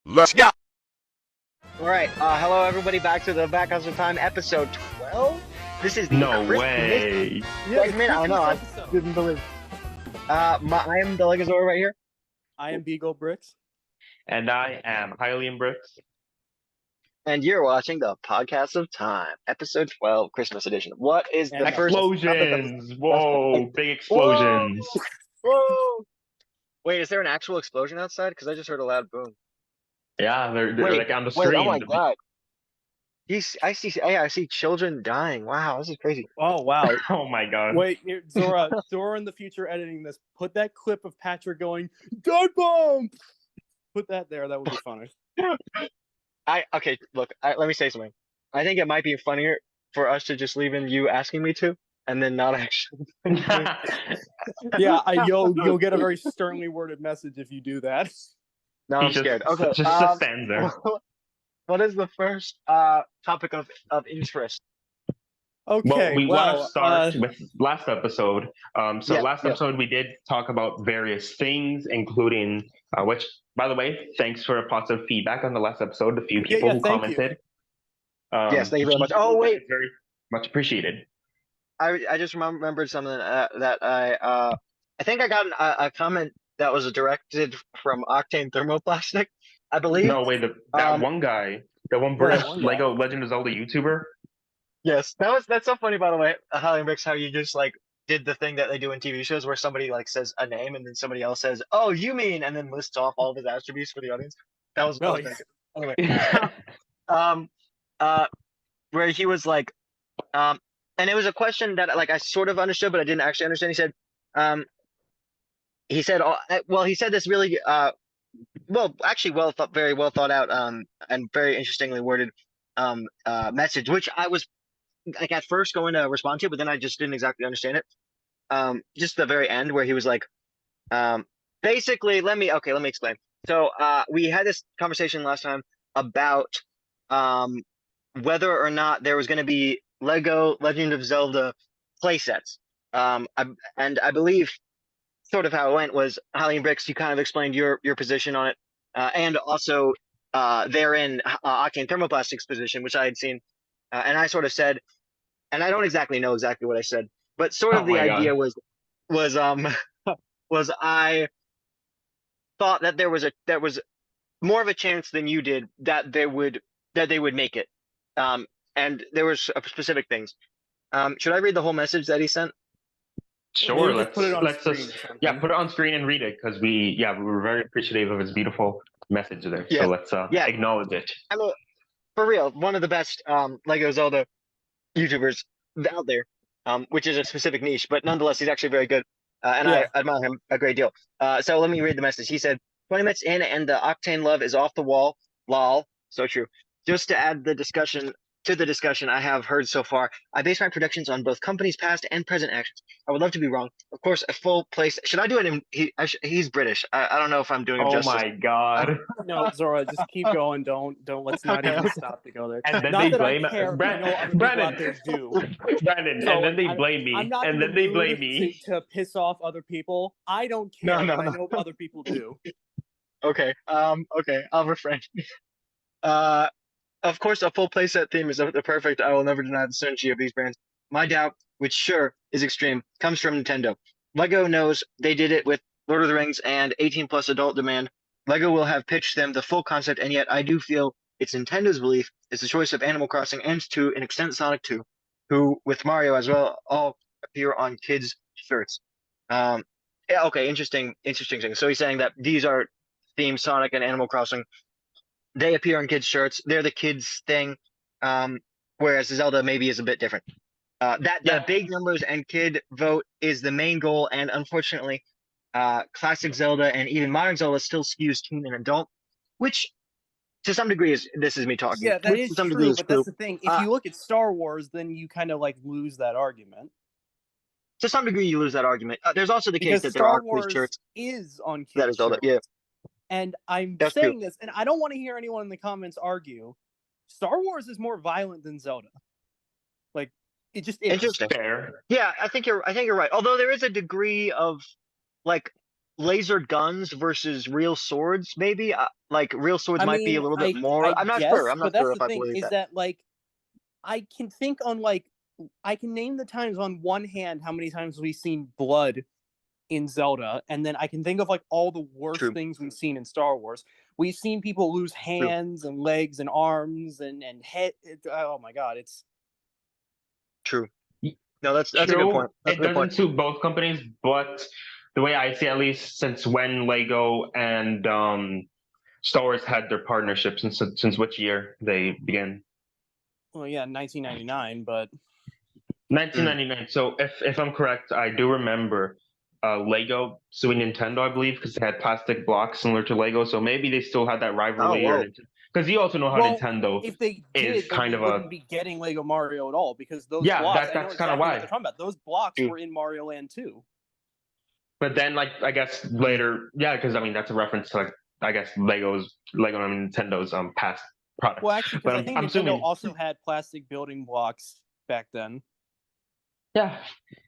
Let's go. All right, hello everybody, back to the Back Hustle Time, episode 12. This is the No way. segment. I know, I didn't believe. I am the LEGO Zora right here. I am Bgoldbricks. And I am Hylian Bricks. And you're watching the Podcast of Time, episode 12, Christmas edition. What is the first Explosions! Whoa, big explosions. Whoa! Wait, is there an actual explosion outside? Because I just heard a loud boom. Yeah, they're like on the Wait, screen. oh my god. I see children dying. Wow, this is crazy. Oh, wow. Oh my god. Wait, Zora in the future editing this, put that clip of Patrick going, "Dud bomb!" Put that there, that would be funny. Okay, look, let me say something. I think it might be funnier for us to just leave in you asking me to, and then not actually. Yeah, you'll get a very sternly worded message if you do that. No, I'm scared. Okay, just stand there. What is the first topic of interest? Okay, well, we want to start with last episode. Last episode we did talk about various things, including which, by the way, thanks for positive feedback on the last episode. A few people who commented. Yes, thank you very much. Oh wait, very much appreciated. I just remembered something that I think I got a comment that was directed from Octane Thermoplastic, I believe. No, wait, that one guy, the one British LEGO Legend of Zelda YouTuber. Yes, that's so funny, by the way, Hylian Bricks, how you just like did the thing that they do in TV shows where somebody like says a name and then somebody else says, "Oh, you mean," and then lists off all of his attributes for the audience. That was really good. Anyway. Where he was like, and it was a question that like I sort of understood, but I didn't actually understand. He said, he said this really, very well thought out, and very interestingly worded, message, which I was like at first going to respond to, but then I just didn't exactly understand it. Just the very end where he was like, basically, let me explain. So, we had this conversation last time about, whether or not there was going to be LEGO Legend of Zelda playsets. I believe sort of how it went was, Hylian Bricks, you kind of explained your position on it, and also therein Octane Thermoplastic's position, which I had seen, and I sort of said, and I don't exactly know exactly what I said, but sort of the idea was I thought that there was more of a chance than you did that they would make it, and there was specific things. Should I read the whole message that he sent? Sure, let's put it on put it on screen and read it, because we were very appreciative of his beautiful message there. Yeah. So let's acknowledge it. I mean, for real, one of the best LEGO Zelda YouTubers out there, which is a specific niche, but nonetheless, he's actually very good, and I admire him a great deal. So let me read the message. He said, 20 minutes in and the Octane love is off the wall. Lol. So true. Just to add the discussion I have heard so far, I base my predictions on both companies' past and present actions. I would love to be wrong. Of course, a full place. Should I do it in? He's British. I don't know if I'm doing him justice. Oh my god! No, Zora, just keep going. Don't. Let's not even stop to go there. And then they blame Brandon. And then they blame me. And then they blame me to piss off other people. I don't care. No. I know other people do. Okay. Okay. I'll refrain. Of course, a full playset theme is the perfect. I will never deny the synergy of these brands. My doubt, which sure is extreme, comes from Nintendo. LEGO knows they did it with Lord of the Rings and 18+ adult demand. LEGO will have pitched them the full concept, and yet I do feel it's Nintendo's belief it's the choice of Animal Crossing and, to an extent, Sonic 2, who, with Mario as well, all appear on kids' shirts. Okay, interesting thing. So he's saying that these are themed Sonic and Animal Crossing. They appear on kids' shirts. They're the kids' thing, whereas Zelda maybe is a bit different. The big numbers and kid vote is the main goal, and unfortunately, classic Zelda and even modern Zelda still skews teen and adult, which to some degree is me talking. Yeah, that is true, but that's the thing. If you look at Star Wars, then you kind of like lose that argument. To some degree, you lose that argument. There's also the case that there are kids' shirts is on kids' that is Zelda. Yeah. And I'm saying this, and I don't want to hear anyone in the comments argue. Star Wars is more violent than Zelda. Like, it just is. Interesting. Fair. Yeah, I think you're right. Although there is a degree of like laser guns versus real swords, maybe. Like real swords I might be a mean, little bit more. I I'm not sure. guess, I'm not but that's sure the if I thing believe is that. that like I can think on like I can name the times on one hand how many times we've seen blood in Zelda, and then I can think of like all the worst True. things we've seen in Star Wars. We've seen people lose True. hands and legs and arms and head. Oh my god, it's True. No, that's a good True, point. That's it a good point. doesn't suit both companies, but the way I see it, at least since when Lego and Star Wars had their partnership, since which year they began? well, yeah, 1999, but 1999. So if I'm correct, I do remember Lego suing Nintendo, I believe, because they had plastic blocks similar to Lego. So maybe they still had that Oh, rivalry, or whoa. because you also know how well, Nintendo if they is did, then kind we of a wouldn't be getting Lego Mario at all because those yeah. blocks. I know That's kind of exactly what they're why. talking about. Those blocks True. were in Mario Land too. But then, like, I guess later, yeah, because I mean that's a reference to like I guess I mean Nintendo's past products. Well, actually, But because I think I'm Nintendo assuming, also had plastic building blocks back then. yeah.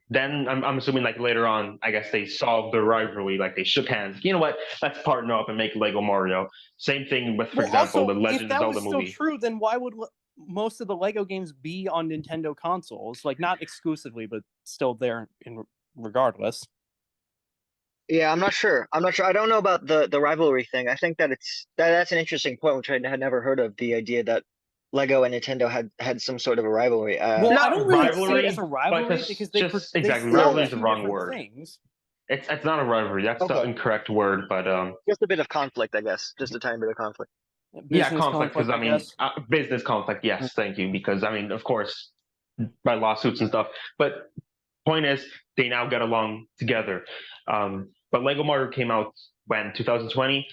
Then I'm assuming like later on, I guess they solved the rivalry, like they shook hands. You know what? Let's partner up and make Lego Mario. Same thing with, for Well, example, also, the if Legend of that Zelda was still movie. true, then why would most of the Lego games be on Nintendo consoles? Like, not exclusively, but still there in regardless. Yeah, I'm not sure. I'm not sure. I don't know about the rivalry thing. I think that that's an interesting point, which I had never heard of. The idea that Lego and Nintendo had some sort of a rivalry. Well, I don't Not really see it as rivalry, a but rivalry because just they exactly sell rivalry is Really? the two wrong different word. things. It's not a rivalry. That's the Okay. incorrect word. But Just a bit of conflict, I guess. Just a tiny bit of conflict. yeah, Business conflict. Because conflict, I I mean, guess. business conflict. Mm. Yes, thank you. Because I mean, of course, by lawsuits and stuff. But point is, they now get along together. But Lego Mario came out when 2020.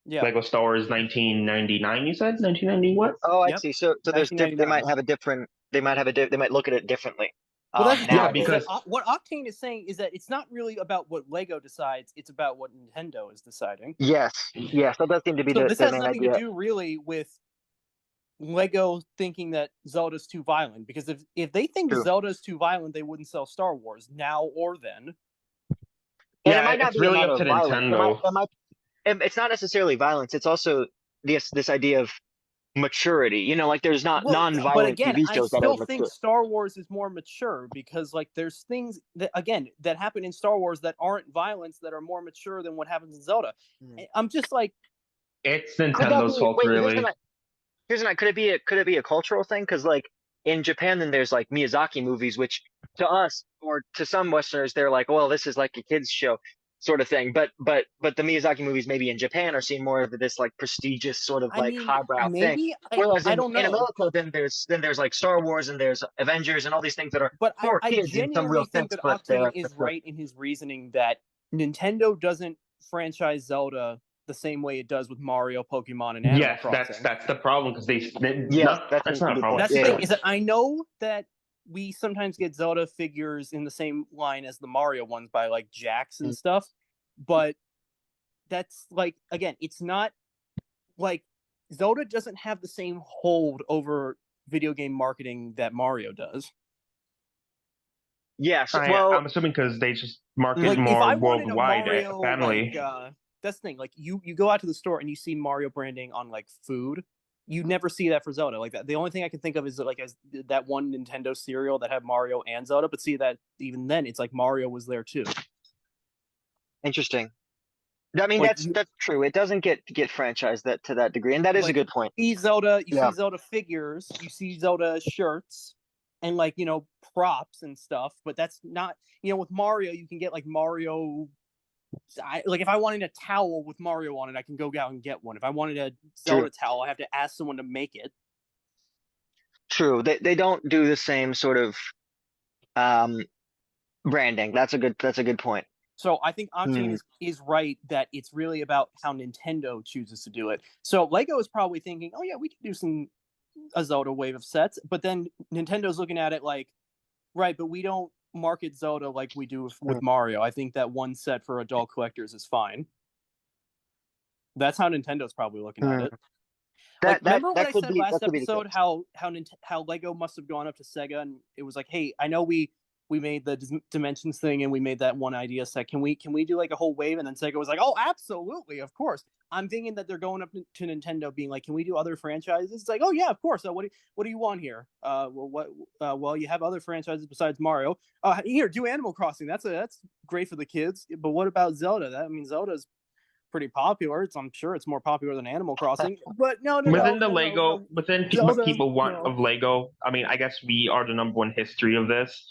Yeah. Lego Star Wars 1999. You said 1990 what? Oh, I Yep. see. So there's they 1999. might have a different. They might look at it differently. Well, that's the Yeah, thing. Is Nowadays. that what Octane is saying is that it's not really about what Lego decides; it's about what Nintendo is deciding. Yes. Yes. That does seem to be So this the has main nothing to idea. do really with Lego thinking that Zelda's too violent. Because if they think True. Zelda's too violent, they wouldn't sell Star Wars now or then. And Yeah, it might not it's be a really matter up to of violence. Nintendo. It's not necessarily violence. It's also this idea of maturity. You know, like there's not Well, but non-violent again, TV I shows that are still think mature. Star Wars is more mature because like there's things that again that happen in Star Wars that aren't violence that are more mature than what happens in Zelda. I'm just like, It's Could that Nintendo's be? fault, Wait, really. here's an. Could it be a cultural thing? Because like in Japan, then there's like Miyazaki movies, which to us or to some Westerners, they're like, well, this is like a kids show sort of thing. But the Miyazaki movies maybe in Japan are seen more of this like prestigious sort of I like mean, highbrow thing. maybe Whereas I don't in know. America, then there's like Star Wars and there's Avengers and all these things that are But for I kids in some genuinely real think sense, that but Octane they're is mature. right in his reasoning that Nintendo doesn't franchise Zelda the same way it does with Mario, Pokemon, and Animal Yes, Crossing. that's the problem because Yes, that's not a good problem. point. That's the Yeah, thing yeah. is that I know that we sometimes get Zelda figures in the same line as the Mario ones by like Jax and Mm. stuff, but that's like again, it's not like Zelda doesn't have the same hold over video game marketing that Mario does. Yes. I'm assuming because they just market Like if more I wanted a worldwide Mario family. that's the thing, like you go out to the store and you see Mario branding on like food, you never see that for Zelda like that. The only thing I can think of is like as that one Nintendo cereal that had Mario and Zelda, but see that even then it's like Mario was there too. Interesting. I mean, Like that's true. It doesn't get franchised that to that degree, and that is a like good point. you see Zelda, you Yeah. see Zelda figures, you see Zelda shirts, and like props and stuff. But that's not with Mario, you can get like Mario. Like if I wanted a towel with Mario on it, I can go out and get one. If I wanted a Zelda towel, I have to ask someone to make it. True. They don't do the same sort of branding. That's a good point. So I think Octane Hmm. is right that it's really about how Nintendo chooses to do it. So Lego is probably thinking, oh yeah, we could do a Zelda wave of sets, but then Nintendo's looking at it like, right, but we don't market Zelda like we do with Mario. I think that one set for adult collectors is fine. That's how Nintendo's probably looking at it. Remember what I said last episode? How Lego must have gone up to Sega and it was like, hey, I know we we made the dimensions thing and we made that one idea set. Can we do like a whole wave? And then Sega was like, oh, absolutely, of course. I'm thinking that they're going up to Nintendo being like, can we do other franchises? It's like, oh yeah, of course. What do you want here? Well, you have other franchises besides Mario. Here, do Animal Crossing. That's great for the kids. But what about Zelda? Zelda's pretty popular. I'm sure it's more popular than Animal Crossing. But no. Within Zelda, what people want of Lego, I mean, I guess we are the number one history of this.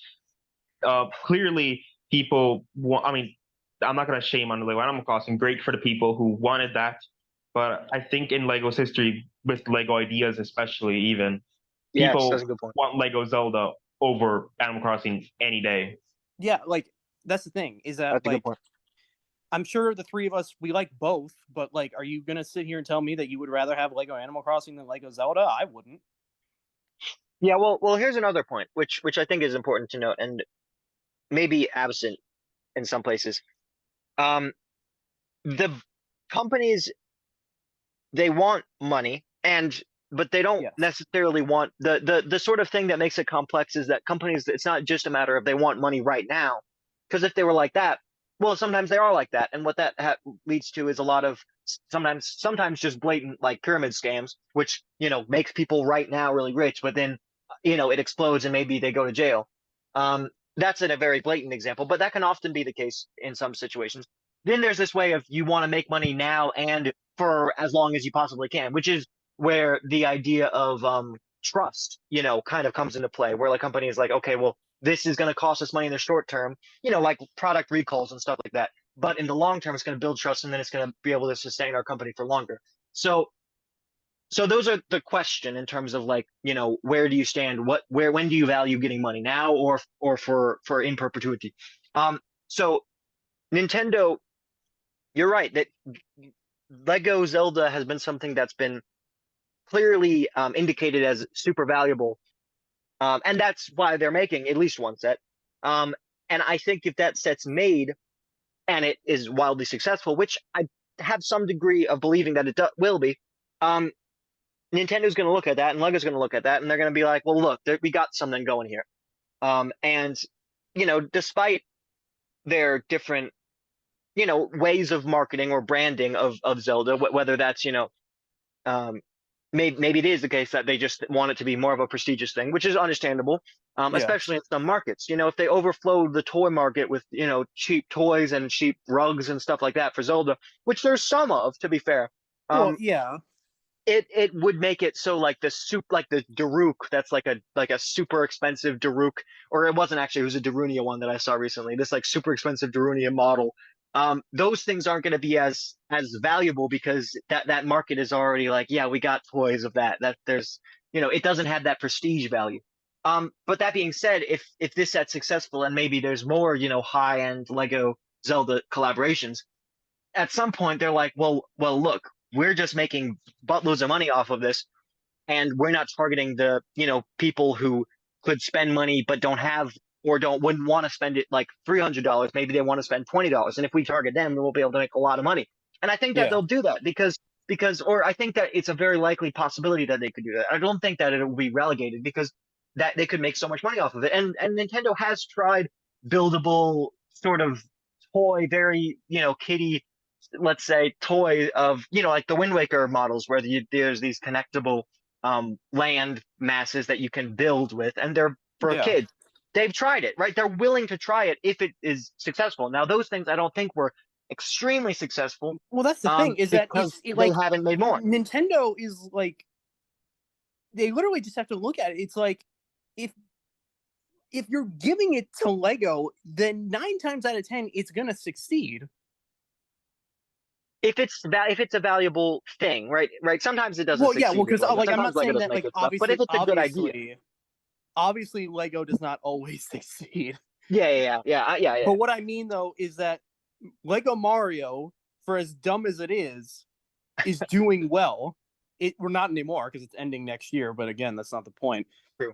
Clearly, people want. I mean, I'm not going to shame on the Lego Animal Crossing. Great for the people who wanted that, but I think in Lego's history, with Lego ideas especially, even people want Lego Zelda over Animal Crossing any day. Yeah, like that's the thing. Is that like I'm sure the three of us, we like both, but like, are you gonna sit here and tell me that you would rather have Lego Animal Crossing than Lego Zelda? I wouldn't. Yeah, well, here's another point, which I think is important to note, and maybe absent in some places. The companies, they want money, but they don't necessarily want the sort of thing that makes it complex is that companies, it's not just a matter of they want money right now, because if they were like that, well, sometimes they are like that, and what that leads to is a lot of sometimes just blatant like pyramid scams, which makes people right now really rich, but then it explodes and maybe they go to jail. That's a very blatant example, but that can often be the case in some situations. Then there's this way of you want to make money now and for as long as you possibly can, which is where the idea of trust, kind of comes into play, where like company is like, okay, well, this is going to cost us money in the short term, like product recalls and stuff like that. But in the long term, it's going to build trust, and then it's going to be able to sustain our company for longer. So those are the question in terms of like, where do you stand? When do you value getting money now or for in perpetuity? So Nintendo, you're right that Lego Zelda has been something that's been clearly indicated as super valuable. And that's why they're making at least one set. And I think if that set's made and it is wildly successful, which I have some degree of believing that it will be, Nintendo's going to look at that and Lego's going to look at that and they're going to be like, well, look, we got something going here. And, despite their different, ways of marketing or branding of Zelda, whether that's, maybe it is the case that they just want it to be more of a prestigious thing, which is understandable, especially in some markets. If they overflow the toy market with, cheap toys and cheap rugs and stuff like that for Zelda, which there's some of, to be fair. Well, yeah. It would make it so like the Daruk, that's like a super expensive Daruk, or it wasn't actually, it was a Darunia one that I saw recently. This like super expensive Darunia model. Those things aren't going to be as valuable because that market is already like, yeah, we got toys of that there's, it doesn't have that prestige value. But that being said, if this set's successful and maybe there's more, high end Lego Zelda collaborations, at some point they're like, well, look, we're just making buttloads of money off of this, and we're not targeting the, people who could spend money but don't have or wouldn't want to spend it like $300. Maybe they want to spend $20. And if we target them, then we'll be able to make a lot of money. And I think that they'll do that because, or I think that it's a very likely possibility that they could do that. I don't think that it will be relegated because that they could make so much money off of it. And Nintendo has tried buildable sort of toy, very, kiddie, let's say, toy of, like the Wind Waker models where there's these connectable land masses that you can build with, and they're for a kid. They've tried it, right? They're willing to try it if it is successful. Now, those things I don't think were extremely successful. Well, that's the thing, is that they haven't made more. Nintendo is like, they literally just have to look at it. It's like, if you're giving it to Lego, then 9 times out of 10, it's gonna succeed. If it's a valuable thing, right? Sometimes it doesn't. Well, yeah, because like I'm not saying that like obviously, but if it's a good idea. Obviously, Lego does not always succeed. Yeah. But what I mean, though, is that Lego Mario, for as dumb as it is doing well. We're not anymore because it's ending next year. But again, that's not the point. True.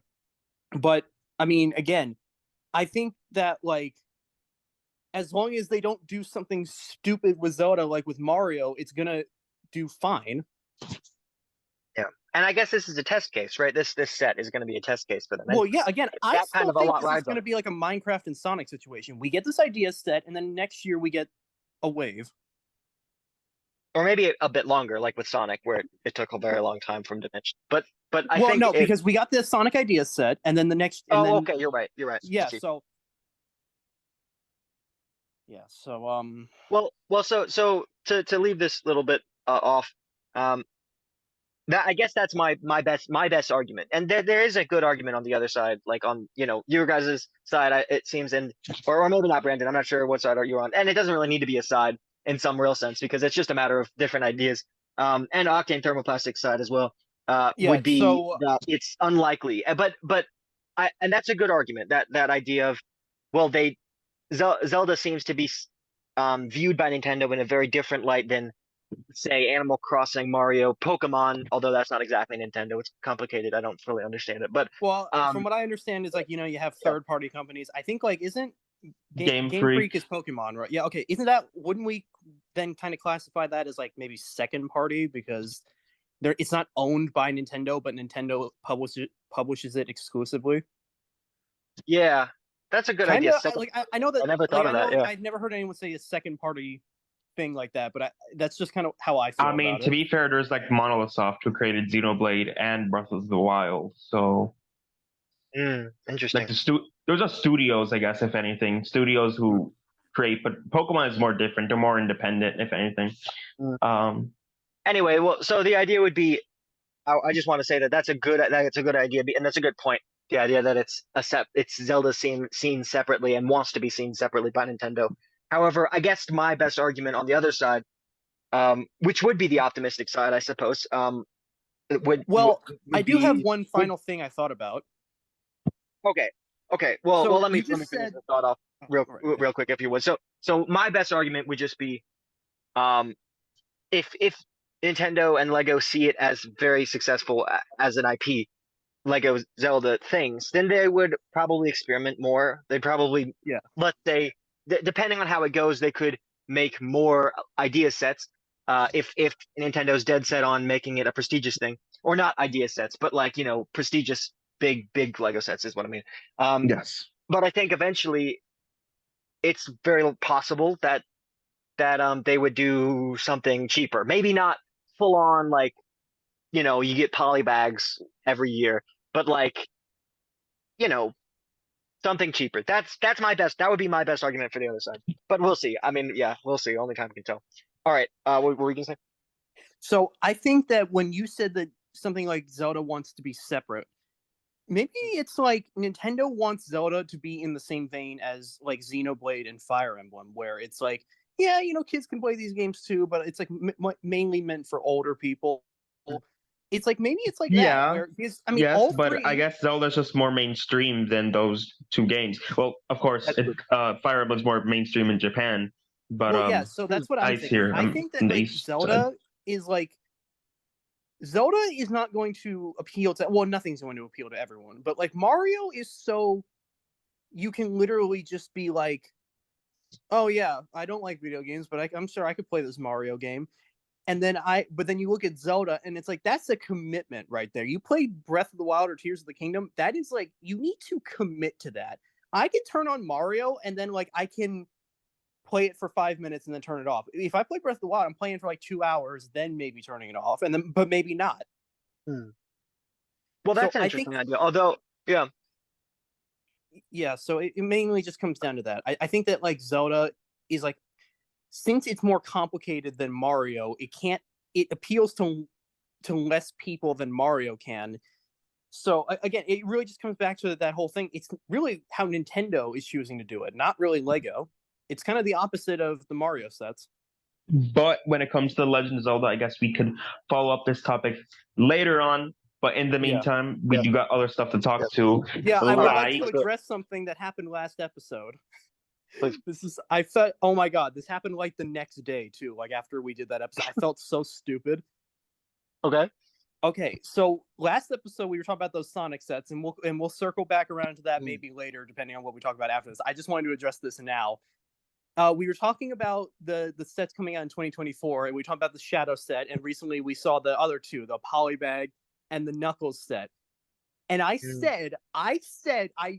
But I mean, again, I think that like, as long as they don't do something stupid with Zelda like with Mario, it's gonna do fine. Yeah, and I guess this is a test case, right? This set is going to be a test case for them. And Well, yeah. Again, I that kind still of a think lot this is rides going on to be like a Minecraft and Sonic situation. We get this idea set, and then next year we get a wave. or maybe a bit longer, like with Sonic, where it took a very long time from Dimension. But I Well, think no, because we got this Sonic idea set, and then the next. And then, okay, you're right. yeah. So. Yeah. So. Well, so to leave this little bit off, that I guess that's my best argument, and there is a good argument on the other side, like on your guys' side, it seems, and or maybe not, Brandon. I'm not sure what side are you on, and it doesn't really need to be a side in some real sense because it's just a matter of different ideas. And Octane Thermoplastic side as well Yeah. would be So. that it's unlikely, but and that's a good argument, that idea of, well, Zelda seems to be viewed by Nintendo in a very different light than, say, Animal Crossing, Mario, Pokemon, although that's not exactly Nintendo. It's complicated. I don't fully understand it. But Well, from what I understand is like, you have third-party companies. I think like isn't Game Game Freak. Freak is Pokemon, right? Yeah, okay. Wouldn't we then kind of classify that as like maybe second party because it's not owned by Nintendo, but Nintendo publishes it exclusively? Yeah, that's a good idea. I know that I never thought of that. Yeah. I've never heard anyone say a second party thing like that, but that's just kind of how I feel. I mean, to be fair, there's like Monolith Soft who created Xenoblade and Breath of the Wild, so interesting. like those are studios, I guess, if anything, studios who create, but Pokemon is more different. They're more independent, if anything. Anyway, well, so the idea would be, I just want to say that's a good idea, and that's a good point. The idea that it's Zelda seen separately and wants to be seen separately by Nintendo. However, I guess my best argument on the other side, which would be the optimistic side, I suppose, I do have one final thing I thought about. Okay. Well, let me finish the thought off real quick, if you would. So my best argument would just be, if Nintendo and LEGO see it as very successful as an IP, LEGO Zelda things, then they would probably experiment more. They probably, let's say, depending on how it goes, they could make more idea sets. If Nintendo's dead set on making it a prestigious thing, or not idea sets, but like prestigious big LEGO sets is what I mean. Yes. But I think eventually, it's very possible that they would do something cheaper. Maybe not full on like, you get polybags every year, but like, something cheaper. That would be my best argument for the other side. But we'll see. I mean, yeah, we'll see. Only time can tell. All right. What were you gonna say? So I think that when you said that something like Zelda wants to be separate, maybe it's like Nintendo wants Zelda to be in the same vein as like Xenoblade and Fire Emblem, where it's like, yeah, kids can play these games too, but it's like mainly meant for older people. It's like maybe it's like that. Where yes, but I guess Zelda's just more mainstream than those two games. Well, of course, Fire Emblem's more mainstream in Japan, but so that's what I'm thinking. I think that like, Zelda is not going to appeal to. Well, nothing's going to appeal to everyone, but like Mario is so you can literally just be like, oh yeah, I don't like video games, but I'm sure I could play this Mario game. And then but then you look at Zelda and it's like, that's a commitment right there. You play Breath of the Wild or Tears of the Kingdom. That is like, you need to commit to that. I can turn on Mario and then like, I can play it for 5 minutes and then turn it off. If I play Breath of the Wild, I'm playing for like 2 hours, then maybe turning it off, but maybe not. Well, that's an interesting idea. Although, yeah. Yeah, so it mainly just comes down to that. I think that like Zelda is like, since it's more complicated than Mario, it appeals to less people than Mario can. So again, it really just comes back to that whole thing. It's really how Nintendo is choosing to do it, not really LEGO. It's kind of the opposite of the Mario sets. But when it comes to The Legend of Zelda, I guess we could follow up this topic later on. But in the meantime, we do got other stuff to talk to. Yeah, I would like to address something that happened last episode. I felt, oh my god, this happened like the next day too, like after we did that episode. I felt so stupid. Okay, so last episode we were talking about those Sonic sets, and we'll circle back around to that maybe later, depending on what we talk about after this. I just wanted to address this now. We were talking about the sets coming out in 2024, and we talked about the Shadow set, and recently we saw the other two, the Polybag and the Knuckles set. And I said,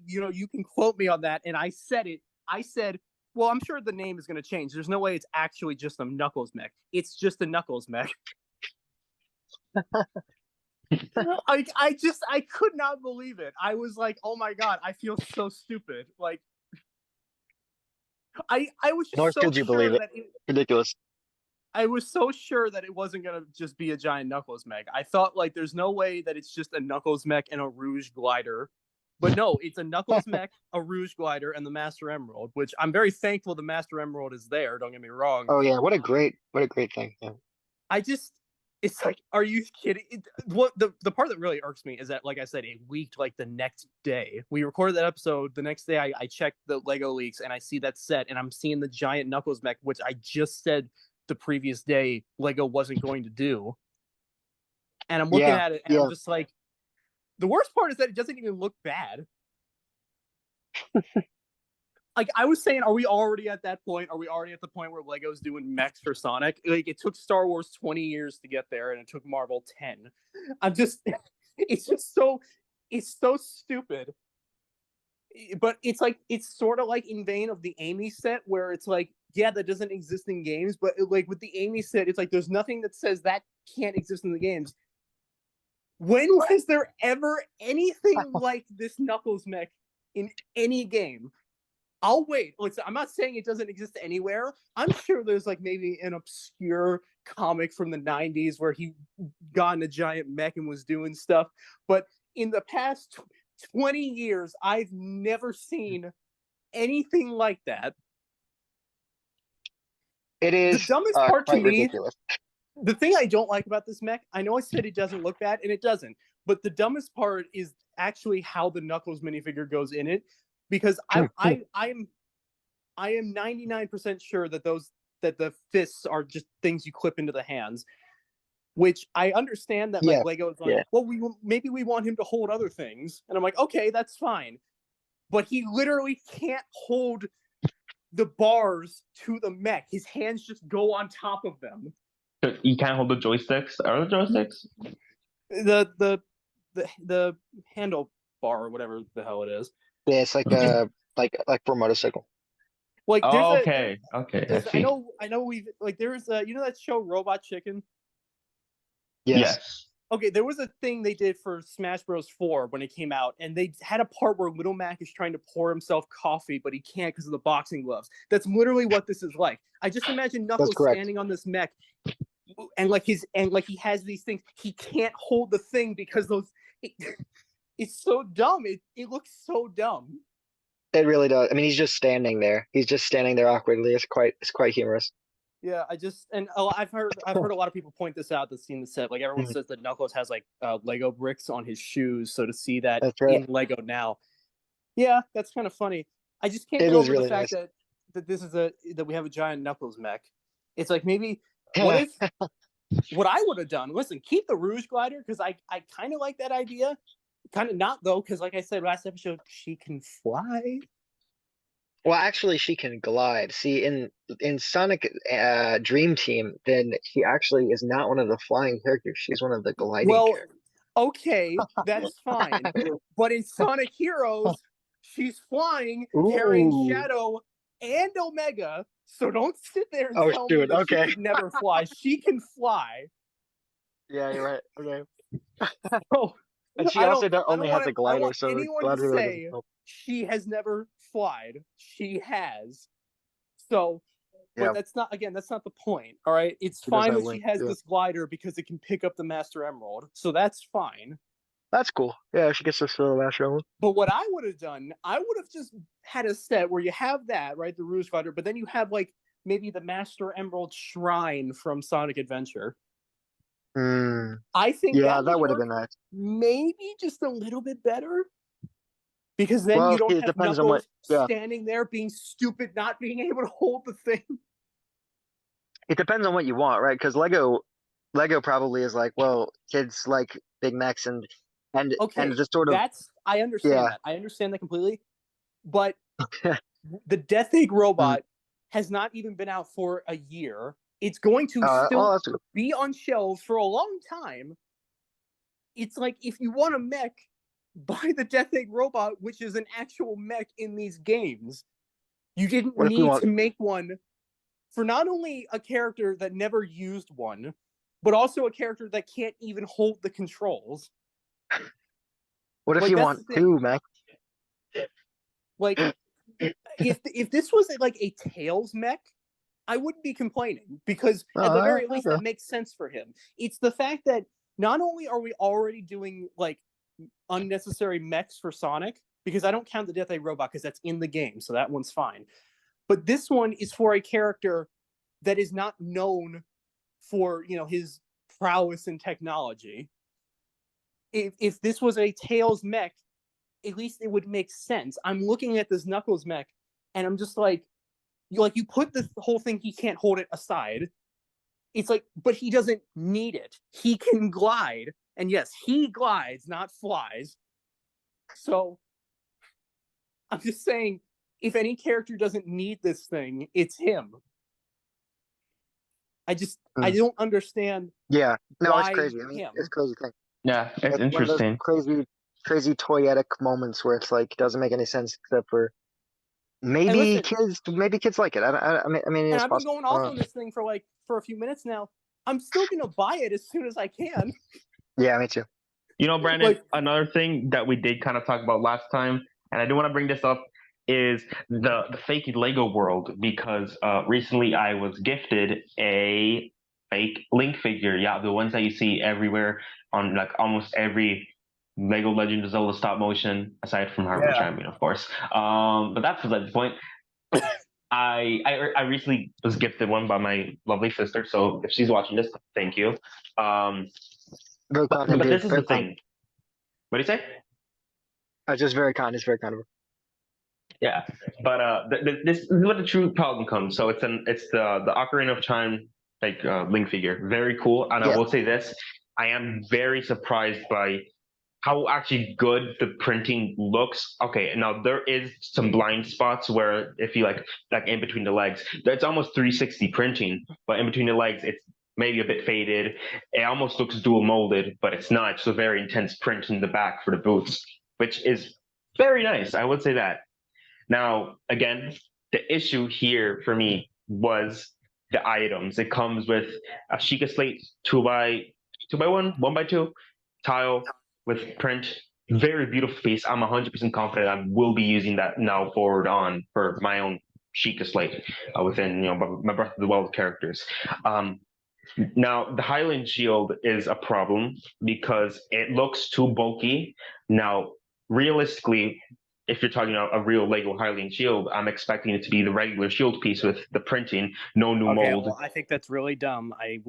you can quote me on that. And I said, well, I'm sure the name is going to change. There's no way it's actually just a Knuckles mech. It's just a Knuckles mech. I could not believe it. I was like, oh my God, I feel so stupid. Like, I was just Nor so should you sure believe it. that Ridiculous. I was so sure that it wasn't going to just be a giant Knuckles mech. I thought, like, there's no way that it's just a Knuckles mech and a Rouge glider. But no, it's a Knuckles mech, a Rouge glider, and the Master Emerald, which I'm very thankful the Master Emerald is there, don't get me wrong. Oh yeah, what a great thing. Yeah. It's like, are you kidding? The part that really irks me is that, like I said, it leaked like the next day. We recorded that episode. The next day, I checked the Lego leaks and I see that set, and I'm seeing the giant Knuckles mech, which I just said the previous day Lego wasn't going to do. And I'm looking at it, and I'm just like, the worst part is that it doesn't even look bad. Like, I was saying, are we already at that point? Are we already at the point where Lego's doing mechs for Sonic? Like, it took Star Wars 20 years to get there, and it took Marvel 10. It's so stupid. But it's like, it's sort of like in vein of the Amy set, where it's like, yeah, that doesn't exist in games, but like with the Amy set, it's like, there's nothing that says that can't exist in the games. When was there ever anything like this Knuckles mech in any game? I'll wait. Listen, I'm not saying it doesn't exist anywhere. I'm sure there's like maybe an obscure comic from the 90s where he got in a giant mech and was doing stuff. But in the past 20 years, I've never seen anything like that. It is the dumbest part to me. Ridiculous. The thing I don't like about this mech, I know I said it doesn't look bad, and it doesn't. But the dumbest part is actually how the Knuckles minifigure goes in it, because I am 99% sure that the fists are just things you clip into the hands. Which I understand that like Lego is like, well, maybe we want him to hold other things, and I'm like, okay, that's fine. But he literally can't hold the bars to the mech. His hands just go on top of them. You can't hold the joysticks. Are the joysticks? The handle bar or whatever the hell it is. Yeah, it's like like for a motorcycle. Like, okay. I know we've like, there's you know that show Robot Chicken? Yes. Okay, there was a thing they did for Smash Bros. 4 when it came out, and they had a part where Little Mac is trying to pour himself coffee, but he can't because of the boxing gloves. That's literally what this is like. I just imagine Knuckles standing on this mech, and he has these things. He can't hold the thing because it's so dumb. It looks so dumb. It really does. I mean, he's just standing there. He's just standing there awkwardly. It's quite humorous. Yeah, I've heard a lot of people point this out that's seen the set. Like, everyone says that Knuckles has like Lego bricks on his shoes, so to see that in Lego now, yeah, that's kind of funny. I just can't get over the fact that this is that we have a giant Knuckles mech. It's like, maybe what if what I would have done? Listen, keep the Rouge glider, because I kind of like that idea. Kind of not though, because like I said last episode, she can fly. Well, actually, she can glide. See, in Sonic Dream Team, then she actually is not one of the flying characters. She's one of the gliding characters. Okay, that's fine. But in Sonic Heroes, she's flying, carrying Shadow and Omega. So don't sit there and tell me that she could never fly. She can fly. Yeah, you're right. Okay. And she also only has a glider, so anyone glider to say she has never flied. She has. So, but that's not the point. All right, it's fine that she has this glider because it can pick up the Master Emerald. So that's fine. That's cool. Yeah, she gets to fill the Master Emerald. But what I would have done, I would have just had a set where you have that, right, the Rouge glider, but then you have like maybe the Master Emerald Shrine from Sonic Adventure. I think that would have been nice. Maybe just a little bit better, because then you don't have Knuckles standing there being stupid, not being able to hold the thing. It depends on what you want, right? Because Lego probably is like, well, kids like big mechs and just sort of. I understand that. I understand that completely, but the Death Egg robot has not even been out for a year. It's going to still be on shelves for a long time. it's like, if you want a mech, buy the Death Egg robot, which is an actual mech in these games. You didn't need to make one for not only a character that never used one, but also a character that can't even hold the controls. What if you want two, mech? Like, if this was like a Tails mech, I wouldn't be complaining, because at the very least that makes sense for him. It's the fact that not only are we already doing like unnecessary mechs for Sonic, because I don't count the Death Egg robot because that's in the game, so that one's fine. But this one is for a character that is not known for, you know, his prowess in technology. If this was a Tails mech, at least it would make sense. I'm looking at this Knuckles mech, and I'm just like, you put the whole thing, he can't hold it aside. It's like, but he doesn't need it. He can glide, and yes, he glides, not flies. So I'm just saying, if any character doesn't need this thing, it's him. I don't understand. Yeah, no, it's crazy. I mean, it's a crazy thing. Yeah, it's interesting. Crazy toyetic moments where it's like doesn't make any sense except for maybe kids like it. I mean, and it's I've been possible. going off on this thing for a few minutes now. I'm still gonna buy it as soon as I can. Yeah, me too. You know, Brandon, another thing that we did kind of talk about last time, and I do want to bring this up, is the fake Lego world, because recently I was gifted a fake Link figure. Yeah, the ones that you see everywhere on like almost every Lego Legend of Zelda stop motion, aside from Hyrule Champion, of course. But that's beside the point. I recently was gifted one by my lovely sister, so if she's watching this, thank you. But this is the thing. What do you say? Just very kind. It's very kind of her. Yeah, but this is what the true problem comes. So it's the Ocarina of Time like Link figure, very cool. And I will say this: I am very surprised by how actually good the printing looks. Okay, now there is some blind spots where if you like in between the legs, it's almost 360 printing, but in between the legs, it's maybe a bit faded. It almost looks dual molded, but it's not. It's a very intense print in the back for the boots, which is very nice. I would say that. Now, again, the issue here for me was the items. It comes with a Sheikah Slate 2x1, 1x2 tile with print. Very beautiful piece. I'm 100% confident I will be using that now forward on for my own Sheikah Slate within my Breath of the Wild characters. Now, the Hylian shield is a problem because it looks too bulky. Now, realistically, if you're talking about a real Lego Hylian shield, I'm expecting it to be the regular shield piece with the printing, no new mold. Well, I think that's really dumb. I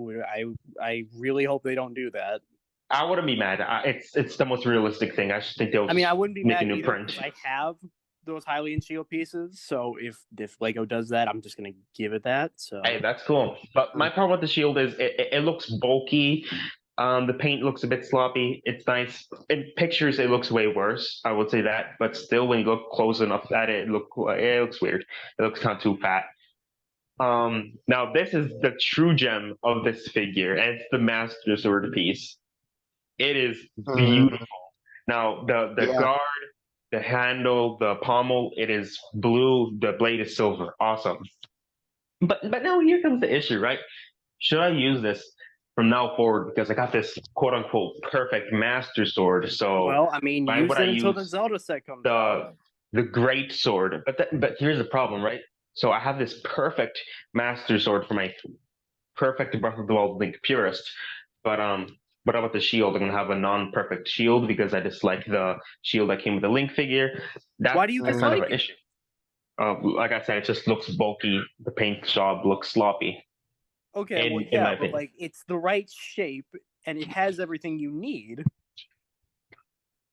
really hope they don't do that. I wouldn't be mad. It's the most realistic thing. I just think they'll. I mean, I wouldn't be mad either because I have those Hylian shield pieces. So if Lego does that, I'm just gonna give it that. So hey, that's cool. But my problem with the shield is it looks bulky. The paint looks a bit sloppy. It's nice. In pictures, it looks way worse. I would say that. But still, when you look close enough at it, it looks weird. It looks kind of too fat. Now, this is the true gem of this figure, and it's the Master Sword piece. It is beautiful. Now, the guard, the handle, the pommel, it is blue. The blade is silver. Awesome. But now here comes the issue, right? Should I use this from now forward because I got this quote unquote perfect Master Sword? So well, I mean, use it until the Zelda set comes out. The great sword, but here's the problem, right? So I have this perfect Master Sword for my perfect Breath of the Wild Link purist, but what about the shield? I'm gonna have a non-perfect shield because I dislike the shield that came with the Link figure. Why do you dislike an issue? Like I said, it just looks bulky. The paint job looks sloppy. Okay, but like it's the right shape and it has everything you need.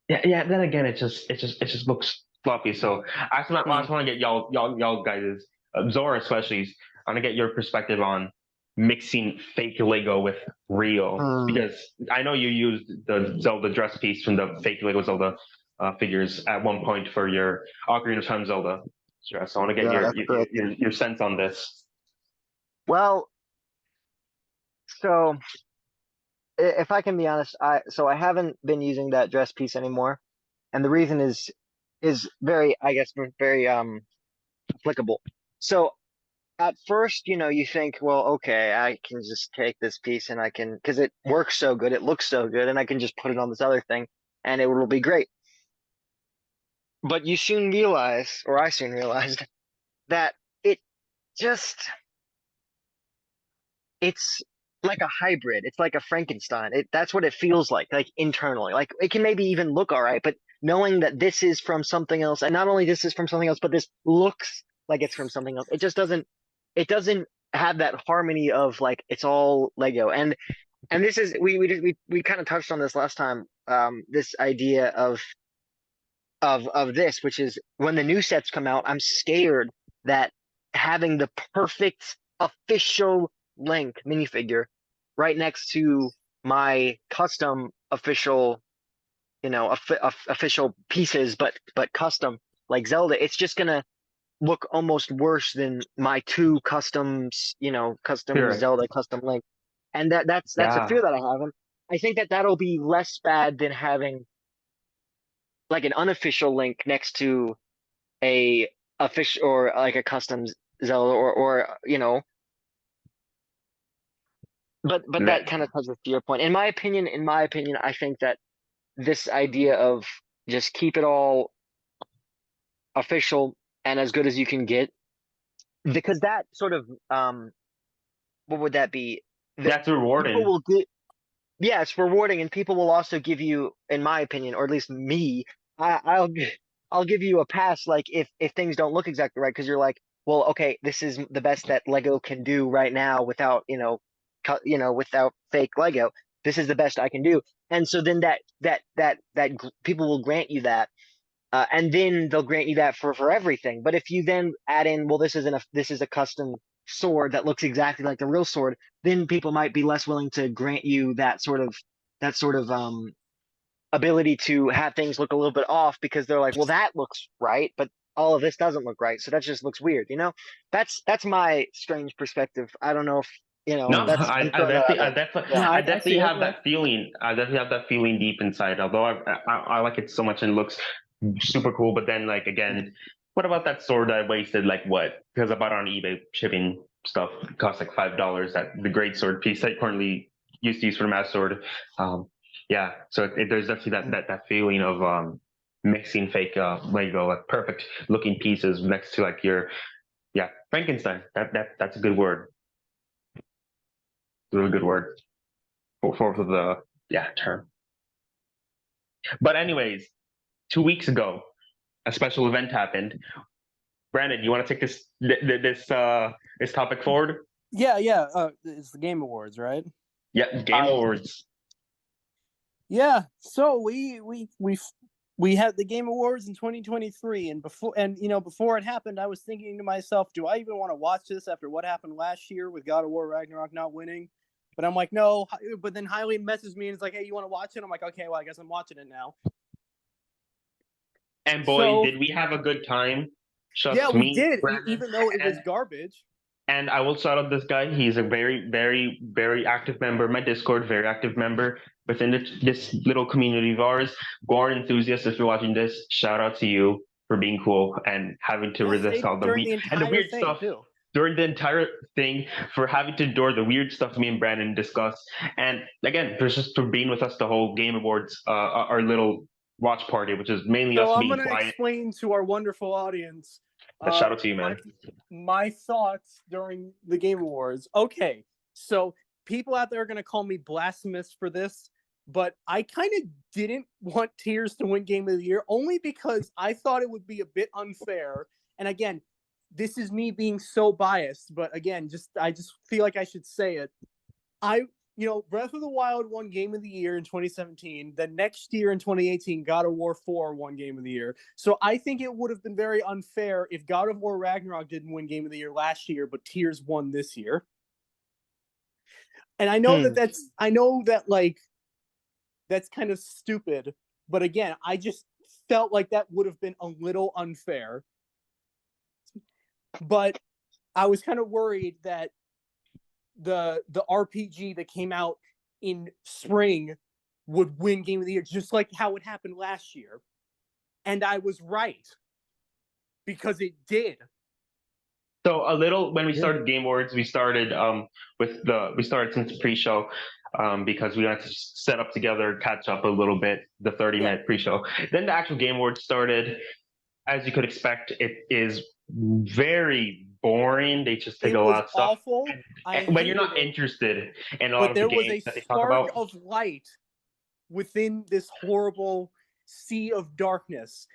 Yeah. Then again, it just looks sloppy. So I just want to get y'all guys, Zora especially. I want to get your perspective on mixing fake Lego with real, because I know you used the Zelda dress piece from the fake Lego Zelda figures at one point for your Ocarina of Time Zelda dress. So I want to get your sense on this. Well, so if I can be honest, I haven't been using that dress piece anymore, and the reason is very, I guess, very applicable. So at first, you think, well, okay, I can just take this piece and I can, because it works so good, it looks so good, and I can just put it on this other thing, and it will be great. But you soon realize, or I soon realized, that it just it's like a hybrid. It's like a Frankenstein. That's what it feels like internally. Like it can maybe even look all right, but knowing that this is from something else, and not only this is from something else, but this looks like it's from something else. It just doesn't have that harmony of like it's all Lego. And this is we kind of touched on this last time. This idea of this, which is when the new sets come out, I'm scared that having the perfect official Link minifigure right next to my custom official, official pieces, but custom like Zelda, it's just gonna look almost worse than my two customs, custom Sure. Zelda, custom Link, and that's a Yeah. fear that I have. And I think that that'll be less bad than having like an unofficial Link next to a official or like a custom Zelda or but That that kind of touches to your point. In my opinion, I think that this idea of just keep it all official and as good as you can get, because that sort of what would that be? The, that's people rewarding. will get yeah, it's rewarding, and people will also give you, in my opinion, or at least me, I'll give you a pass, like if things don't look exactly right, because you're like, well, okay, this is the best that Lego can do right now without without fake Lego. This is the best I can do, and so then people will grant you that, and then they'll grant you that for everything. But if you then add in, well, this is a custom sword that looks exactly like the real sword, then people might be less willing to grant you that sort of ability to have things look a little bit off, because they're like, well, that looks right, but all of this doesn't look right, so that just looks weird. That's my strange perspective. I don't know if No, that's I'm I throwing that out definitely, I there. definitely, Yeah. No, I I definitely see it. have that feeling. I definitely have that feeling deep inside. Although I like it so much and it looks super cool, but then like again, what about that sword I wasted like what? Because I bought it on eBay shipping stuff. It cost like $5. That the great sword piece I currently used to use for the mass sword. Um, yeah, so there's definitely that feeling of mixing fake Lego, like perfect looking pieces next to like your yeah Frankenstein. That's a good word. Really good word for the yeah term. But anyways, 2 weeks ago, a special event happened. Brandon, you want to take this topic forward? Yeah, it's the Game Awards, right? Yeah, Game Awards. Yeah, so we had the Game Awards in 2023, and before it happened, I was thinking to myself, do I even want to watch this after what happened last year with God of War Ragnarok not winning? But I'm like, no. But then Hylian messaged me and it's like, hey, you want to watch it? I'm like, okay, well, I guess I'm watching it now. And boy, So did we have a good time. yeah, Shucks we me, did, Brandon. even though it was And garbage. and I will shout out this guy. He's a very, very, very active member of my Discord, very active member within this little community of ours. Gore enthusiast, if you're watching this, shout out to you for being cool and having to Yeah, resist all the during the entire weird thing stuff too. during the entire thing, for having to endure the weird stuff me and Brandon discussed, and again, for just for being with us the whole Game Awards, our little watch party, which is mainly So us I'm being gonna quiet. explain to our wonderful audience Shout out to you, man. my thoughts during the Game Awards. Okay, so people out there are gonna call me blasphemous for this, but I kind of didn't want Tears to win Game of the Year only because I thought it would be a bit unfair. And again, this is me being so biased, but again, I just feel like I should say it. Breath of the Wild won Game of the Year in 2017. The next year in 2018, God of War 4 won Game of the Year. So I think it would have been very unfair if God of War Ragnarok didn't win Game of the Year last year, but Tears won this year. And I know that's kind of stupid, but again, I just felt like that would have been a little unfair. But I was kind of worried that the RPG that came out in spring would win Game of the Year, just like how it happened last year. And I was right. Because it did. So a little when we started Game Awards, we started since the pre-show because we had to set up together, catch up a little bit, the 30-minute pre-show. Then the actual Game Awards started. As you could expect, it is very boring. They just take a lot of stuff. Awful. When you're not interested in a lot of the games that they talk about. But there was a spark of light within this horrible sea of darkness.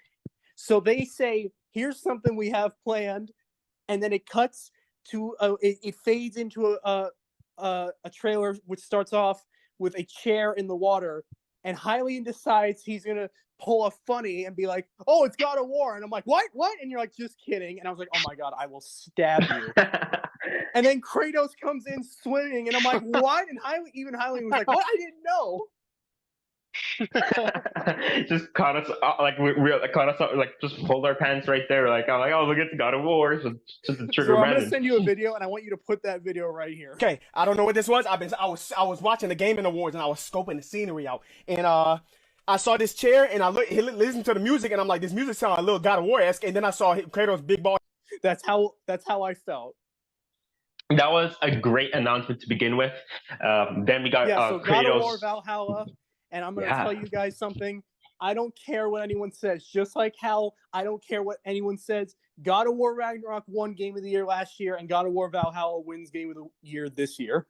So they say, here's something we have planned, and then it cuts to it fades into a trailer which starts off with a chair in the water, and Hylian decides he's gonna pull a funny and be like, "Oh, it's God of War," and I'm like, "What? And you're like, "Just kidding," and I was like, "Oh my god, I will stab you." And then Kratos comes in swimming, and I'm like, "What?" And Hylian was like, "What? I didn't know." Just caught us like just pulled our pants right there. Like I'm like, oh, look at the God of War. It's just a trigger. So I'm gonna send you a video, and I want you to put that video right here. Okay, I don't know what this was. I was watching the Gaming Awards, and I was scoping the scenery out, and I saw this chair, and I listened to the music, and I'm like, this music sounds a little God of War-esque, and then I saw Kratos' big ball. That's how I felt. That was a great announcement to begin with. Then we got so Kratos. God of War Valhalla. And I'm going to tell you guys something. I don't care what anyone says. Just like how I don't care what anyone says. God of War Ragnarok won Game of the Year last year, and God of War Valhalla wins Game of the Year this year.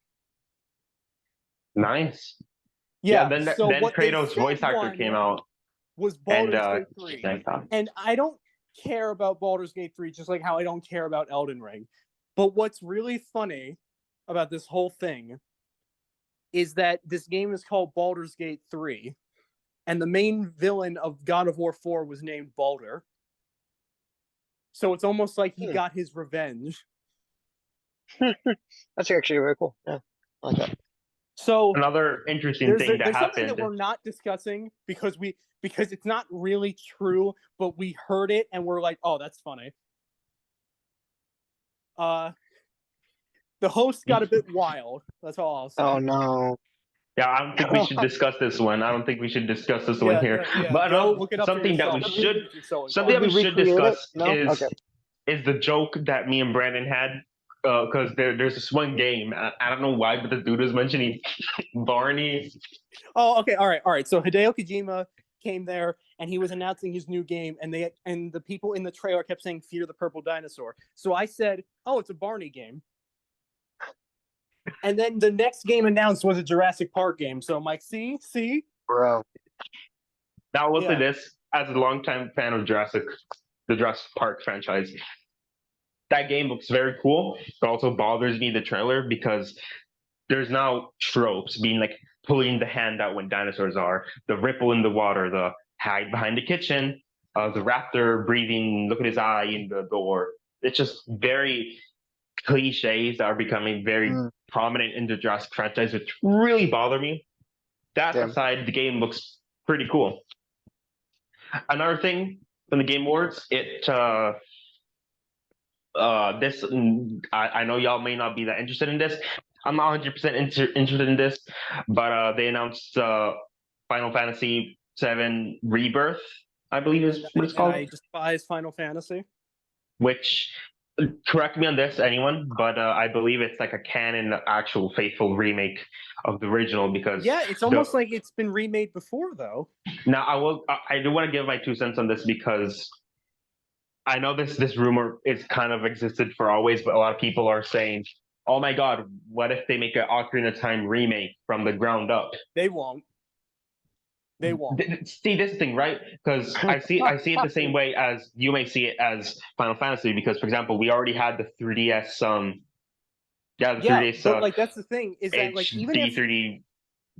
Nice. Yeah. Then Kratos' voice actor came out. Was Baldur's Gate 3. And I don't care about Baldur's Gate 3, just like how I don't care about Elden Ring. But what's really funny about this whole thing is that this game is called Baldur's Gate 3, and the main villain of God of War 4 was named Baldur. So it's almost like he got his revenge. That's actually very cool. Yeah, I like that. So another interesting thing that happened. There's something that we're not discussing because it's not really true, but we heard it and we're like, oh, that's funny. The host got a bit wild. That's all I'll say. Oh, no. Yeah, I don't think we should discuss this one. I don't think we should discuss this one here. Yeah. But something that we should discuss is the joke that me and Brandon had. Because there's this one game. I don't know why, but the dude was mentioning Barney. Oh, okay. All right. So Hideo Kojima came there and he was announcing his new game, and the people in the trailer kept saying "Fear the Purple Dinosaur." So I said, "Oh, it's a Barney game." And then the next game announced was a Jurassic Park game. So I'm like, see? Bro. Now I will say this, as a longtime fan of the Jurassic Park franchise, that game looks very cool, but also bothers me, the trailer, because there's now tropes being like pulling the hand out when dinosaurs are, the ripple in the water, the hide behind the kitchen, the raptor breathing, look at his eye in the door. It's just very cliches that are becoming very prominent in the Jurassic franchise, which really bother me. That aside, the game looks pretty cool. Another thing from the Game Awards, I know y'all may not be that interested in this. I'm not 100% interested in this, but they announced Final Fantasy VII Rebirth, I believe is what it's called. I despise Final Fantasy. Which, correct me on this, anyone, but I believe it's like a canon, actual faithful remake of the original, because it's almost like it's been remade before, though. Now I do want to give my 2 cents on this, because I know this rumor is kind of existed for always, but a lot of people are saying, oh my god, what if they make an Ocarina of Time remake from the ground up? They won't. See this thing, right? Because I see it the same way as you may see it as Final Fantasy, because, for example, we already had the 3DS but like that's the thing, is that like even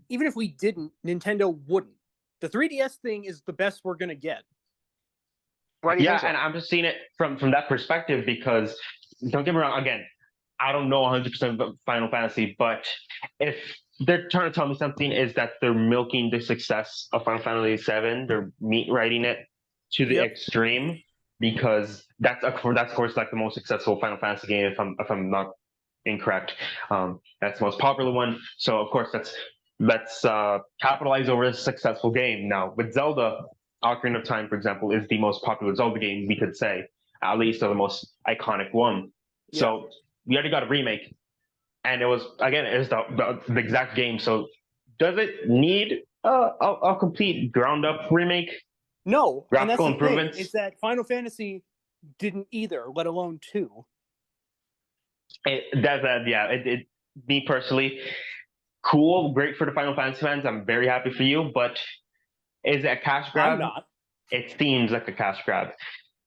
if we didn't, Nintendo wouldn't. The 3DS thing is the best we're gonna get. Why do you think so? And I'm just seeing it from that perspective, because, don't get me wrong, again, I don't know 100% about Final Fantasy, but if they're trying to tell me something, is that they're milking the success of Final Fantasy VII, they're meat writing it to the extreme, because that's of course like the most successful Final Fantasy game, if I'm not incorrect. That's the most popular one, so of course that's let's capitalize over a successful game. Now, with Zelda, Ocarina of Time, for example, is the most popular Zelda game, we could say, at least, or the most iconic one. Yeah. So we already got a remake, and it was the exact game. So does it need a complete ground up remake? No, and that's Graphical the improvements? thing, is that Final Fantasy didn't either, let alone 2. Me personally, cool, great for the Final Fantasy fans. I'm very happy for you, but is it a cash grab? I'm not. It seems like a cash grab.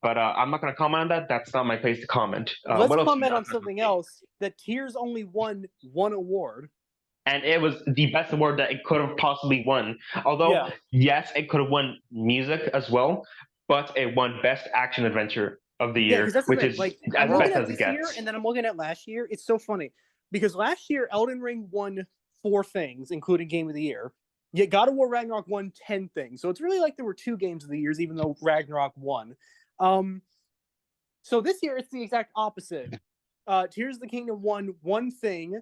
But I'm not going to comment on that. That's not my place to comment. Let's what else comment on something else. That Tears only won one award. And it was the best award that it could have possibly won. Although, yes, it could have won music as well, but it won Best Action Adventure of the year, which is like, as I'm best looking as at it this year, gets. and then I'm looking at last year. It's so funny because last year Elden Ring won 4 things, including Game of the Year. Yet God of War Ragnarok won 10 things. So it's really like there were 2 games of the years, even though Ragnarok won. So this year it's the exact opposite. Tears of the Kingdom won 1 thing,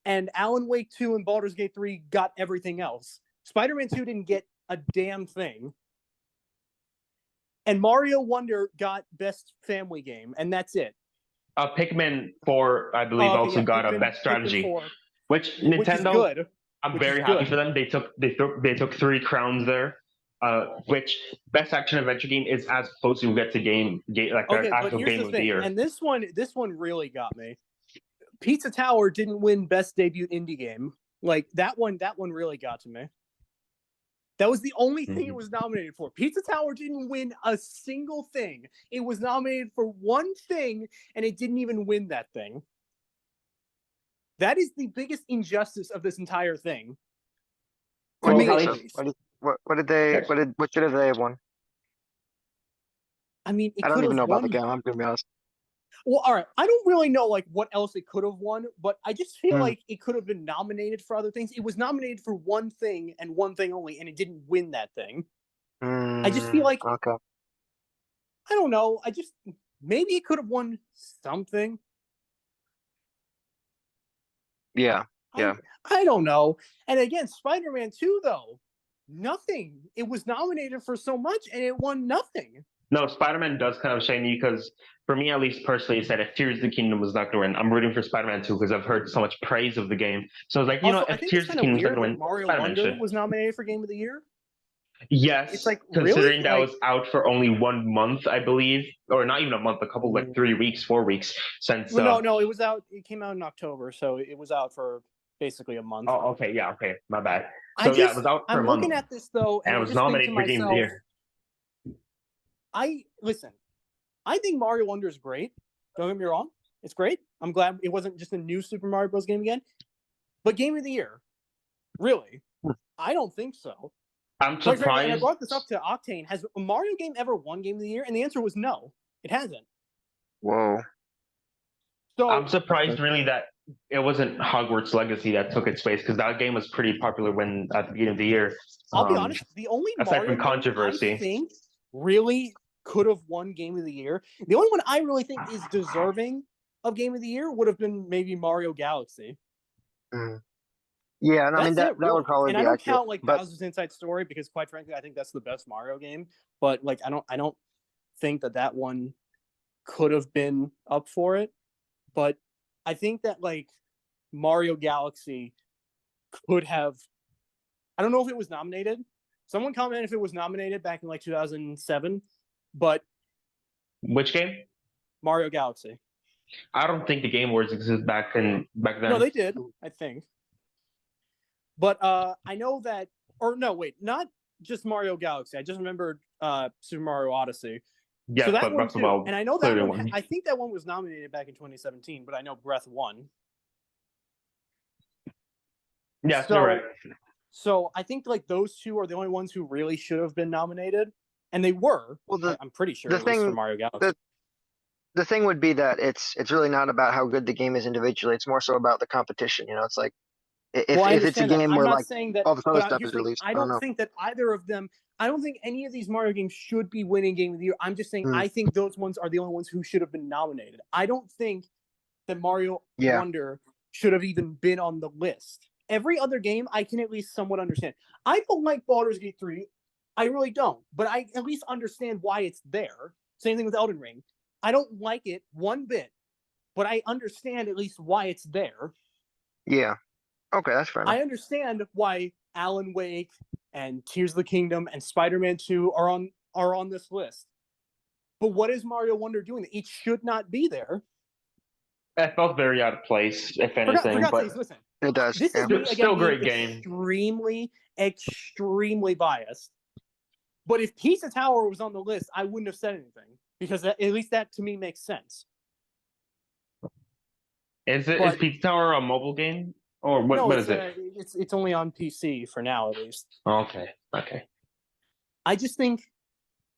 and Alan Wake 2 and Baldur's Gate 3 got everything else. Spider-Man 2 didn't get a damn thing. And Mario Wonder got Best Family Game, and that's it. Pikmin 4, I believe, also got a Best Strategy, which Nintendo. Which is good. I'm very happy for them. They took 3 crowns there. Which Best Action Adventure Game is as close as you get to the actual game of the year. And this one really got me. Pizza Tower didn't win Best Debut Indie Game. Like that one really got to me. That was the only thing it was nominated for. Pizza Tower didn't win a single thing. It was nominated for 1 thing, and it didn't even win that thing. That is the biggest injustice of this entire thing. What should have they have won? I mean, I don't even know about the game. I'm gonna be honest. Well, all right. I don't really know like what else it could have won, but I just feel like it could have been nominated for other things. It was nominated for 1 thing and 1 thing only, and it didn't win that thing. I just feel like I don't know. Maybe it could have won something. Yeah. I don't know. And again, Spider-Man 2 though, nothing. It was nominated for so much and it won nothing. No, Spider-Man does kind of shame me because, for me at least personally, it said if Tears of the Kingdom was not going to win, I'm rooting for Spider-Man 2 because I've heard so much praise of the game. So I was like, if Tears of the Kingdom was not going to win, Mario Wonder was nominated for Game of the Year. Yes, it's like, considering that was out for only 1 month, I believe, or not even a month, a couple 3 weeks, 4 weeks since. Well, no, it was out. It came out in October, so it was out for basically a month. Oh, okay, my bad. So it was out for a month. I'm looking at this though, and it was nominated for Game of the Year. I think Mario Wonder is great. Don't get me wrong, it's great. I'm glad it wasn't just a new Super Mario Bros. Game again. But Game of the Year, really? I don't think so. I'm surprised. And I brought this up to Octane. Has a Mario game ever won Game of the Year? And the answer was no. It hasn't. Whoa. So I'm surprised really that it wasn't Hogwarts Legacy that took its place because that game was pretty popular at the beginning of the year. I'll be honest, the only aside from controversy, I think really could have won Game of the Year. The only one I really think is deserving of Game of the Year would have been maybe Mario Galaxy. Yeah, and I mean that would probably be accurate. And I don't count like Bowser's Inside Story because, quite frankly, I think that's the best Mario game. But like, I don't think that one could have been up for it. But I think that like Mario Galaxy could have. I don't know if it was nominated. Someone commented if it was nominated back in like 2007. But which game? Mario Galaxy. I don't think the Game Awards existed back then. No, they did. I think. But I know that, or no, wait, not just Mario Galaxy. I just remembered Super Mario Odyssey. Yeah, so that but one Breath too. of the Wild, and I know that one. I think that one was nominated back in 2017, but I know Breath won. Yeah, so, you're right. So I think like those 2 are the only ones who really should have been nominated, and they were. Well, I'm pretty sure for Mario Galaxy. The thing would be that it's really not about how good the game is individually. It's more so about the competition. You know, it's like if it's a game where like all this other stuff is released. I don't think that either of them. I don't think any of these Mario games should be winning Game of the Year. I'm just saying I think those ones are the only ones who should have been nominated. I don't think that Mario Wonder should have even been on the list. Every other game I can at least somewhat understand. I don't like Baldur's Gate 3. I really don't. But I at least understand why it's there. Same thing with Elden Ring. I don't like it one bit, but I understand at least why it's there. Yeah. Okay, that's fair enough. I understand why Alan Wake and Tears of the Kingdom and Spider-Man 2 are on this list. But what is Mario Wonder doing? It should not be there. That felt very out of place, if anything. But listen, it does. this is me, again, still a great game. Extremely biased. But if Pizza Tower was on the list, I wouldn't have said anything because at least that to me makes sense. Is Pizza Tower a mobile game or what? No, what is it? It's only on PC for now, at least. Okay. I just think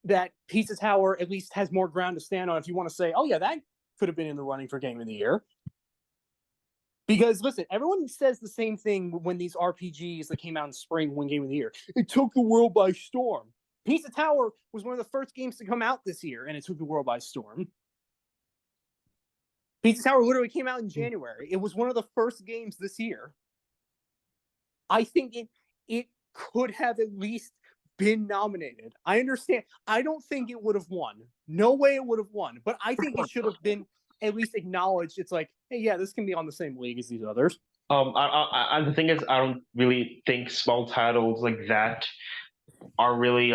that Pizza Tower at least has more ground to stand on if you want to say, oh yeah, that could have been in the running for Game of the Year. Because listen, everyone says the same thing when these RPGs that came out in spring win Game of the Year. It took the world by storm. Pizza Tower was one of the first games to come out this year, and it took the world by storm. Pizza Tower literally came out in January. It was one of the first games this year. I think it could have at least been nominated. I understand. I don't think it would have won. No way it would have won. But I think it should have been at least acknowledged. It's like, hey, yeah, this can be on the same league as these others. The thing is, I don't really think small titles like that are really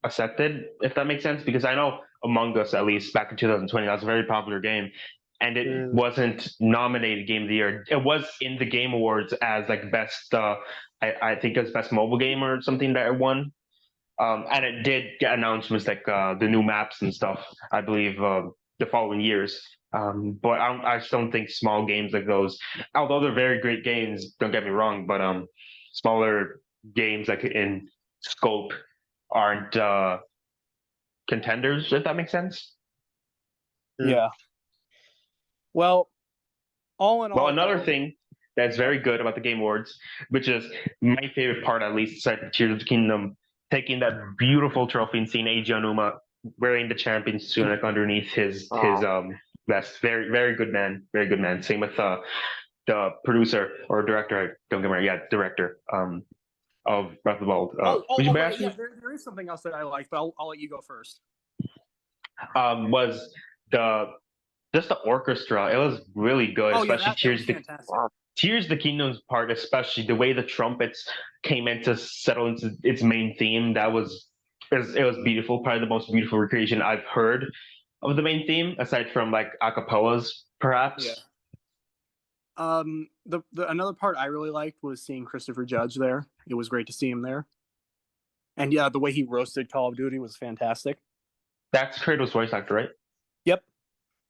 accepted, if that makes sense. Because I know Among Us, at least back in 2020, that was a very popular game, and it wasn't nominated Game of the Year. It was in the Game Awards as like best. I think it was best mobile game or something that it won. And it did get announcements like the new maps and stuff, I believe, the following years. But I just don't think small games like those, although they're very great games, don't get me wrong, but smaller games like in scope aren't contenders, if that makes sense. Yeah. Well, all in all. Well, another thing that's very good about the Game Awards, which is my favorite part, at least, aside from Tears of the Kingdom, taking that beautiful trophy and seeing Eiji Aonuma wearing the champion's tunic underneath his vest. Very, very good man. Very good man. Same with the producer or director. Don't get me wrong. Yeah, director of Breath of the Wild. There is something else that I like, but I'll let you go first. Was just the orchestra. It was really good, especially Tears of the Kingdom's part, especially the way the trumpets came in to settle into its main theme. It was beautiful. Probably the most beautiful recreation I've heard of the main theme, aside from like acapellas, perhaps. Yeah. Another part I really liked was seeing Christopher Judge there. It was great to see him there. And yeah, the way he roasted Call of Duty was fantastic. That's Kratos' voice actor, right? Yep.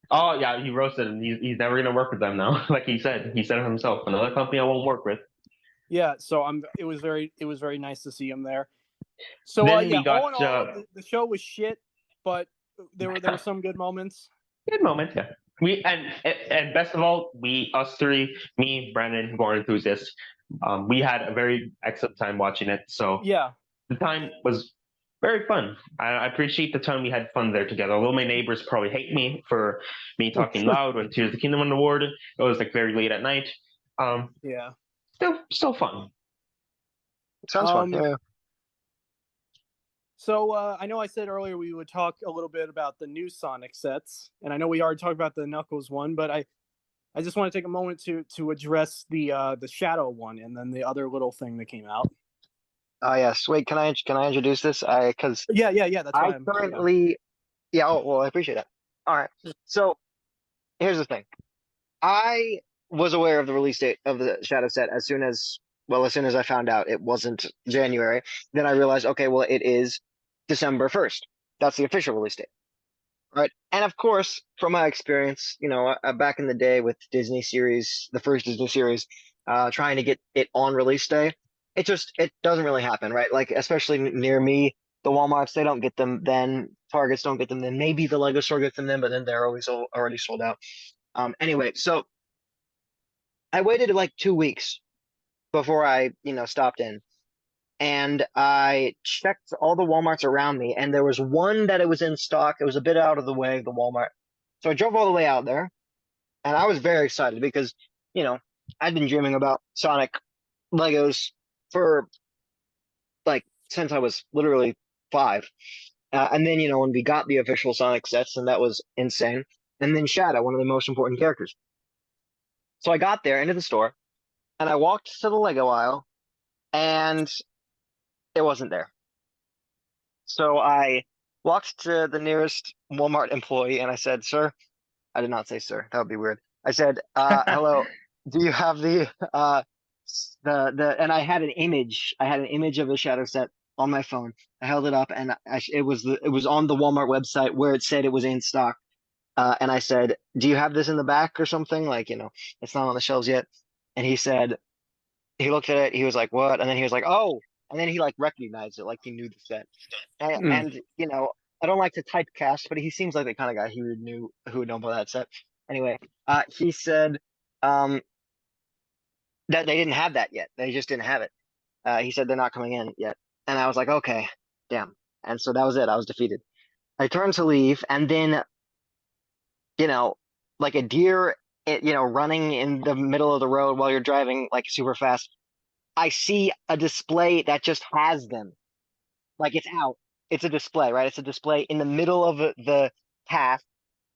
Oh yeah, he roasted him. He's never gonna work with them now. Like he said it himself. Another company I won't work with. Yeah, so it was very nice to see him there. So all in all, the show was shit, but there were some good moments. Good moments, yeah. And best of all, us three, me, Brandon, who are enthusiasts, we had a very excellent time watching it. So yeah, the time was very fun. I appreciate the time we had fun there together. Although my neighbors probably hate me for me talking loud when Tears of the Kingdom won the award. It was like very late at night. Yeah. Still fun. Sounds fun. Yeah. So I know I said earlier we would talk a little bit about the new Sonic sets, and I know we already talked about the Knuckles one, but I just want to take a moment to address the Shadow one and then the other little thing that came out. Yes. Wait, can I introduce this? Because yeah. That's I currently. Yeah. Oh well, I appreciate that. All right. So here's the thing. I was aware of the release date of the Shadow set as soon as I found out it wasn't January. Then I realized, okay, well, it is December 1st. That's the official release date. Right. And of course, from my experience, back in the day with Disney series, the first Disney series, trying to get it on release day, it doesn't really happen, right? Like, especially near me, the Walmarts, they don't get them then. Targets don't get them then. Maybe the Lego store gets them then, but then they're always already sold out. Anyway, so I waited like 2 weeks before I, stopped in. And I checked all the Walmarts around me, and there was one that it was in stock. It was a bit out of the way, the Walmart. So I drove all the way out there, and I was very excited because, I'd been dreaming about Sonic Legos for like since I was literally 5. And then, when we got the official Sonic sets, and that was insane. And then Shadow, one of the most important characters. So I got there into the store, and I walked to the Lego aisle, and it wasn't there. So I walked to the nearest Walmart employee, and I said, "Sir," I did not say sir. That would be weird. I said, "Hello, do you have and I had an image. I had an image of the Shadow set on my phone. I held it up, and it was on the Walmart website where it said it was in stock. And I said, "Do you have this in the back or something? Like, it's not on the shelves yet." And he looked at it. He was like, "What?" And then he was like, "Oh." And then he like recognized it, like he knew the set. And I don't like to typecast, but he seems like the kind of guy who would know about that set. Anyway, he said that they didn't have that yet. They just didn't have it. He said they're not coming in yet. And I was like, okay, damn. And so that was it. I was defeated. I turned to leave, and then, like a deer, running in the middle of the road while you're driving like super fast, I see a display that just has them. Like it's out. It's a display, right? It's a display in the middle of the path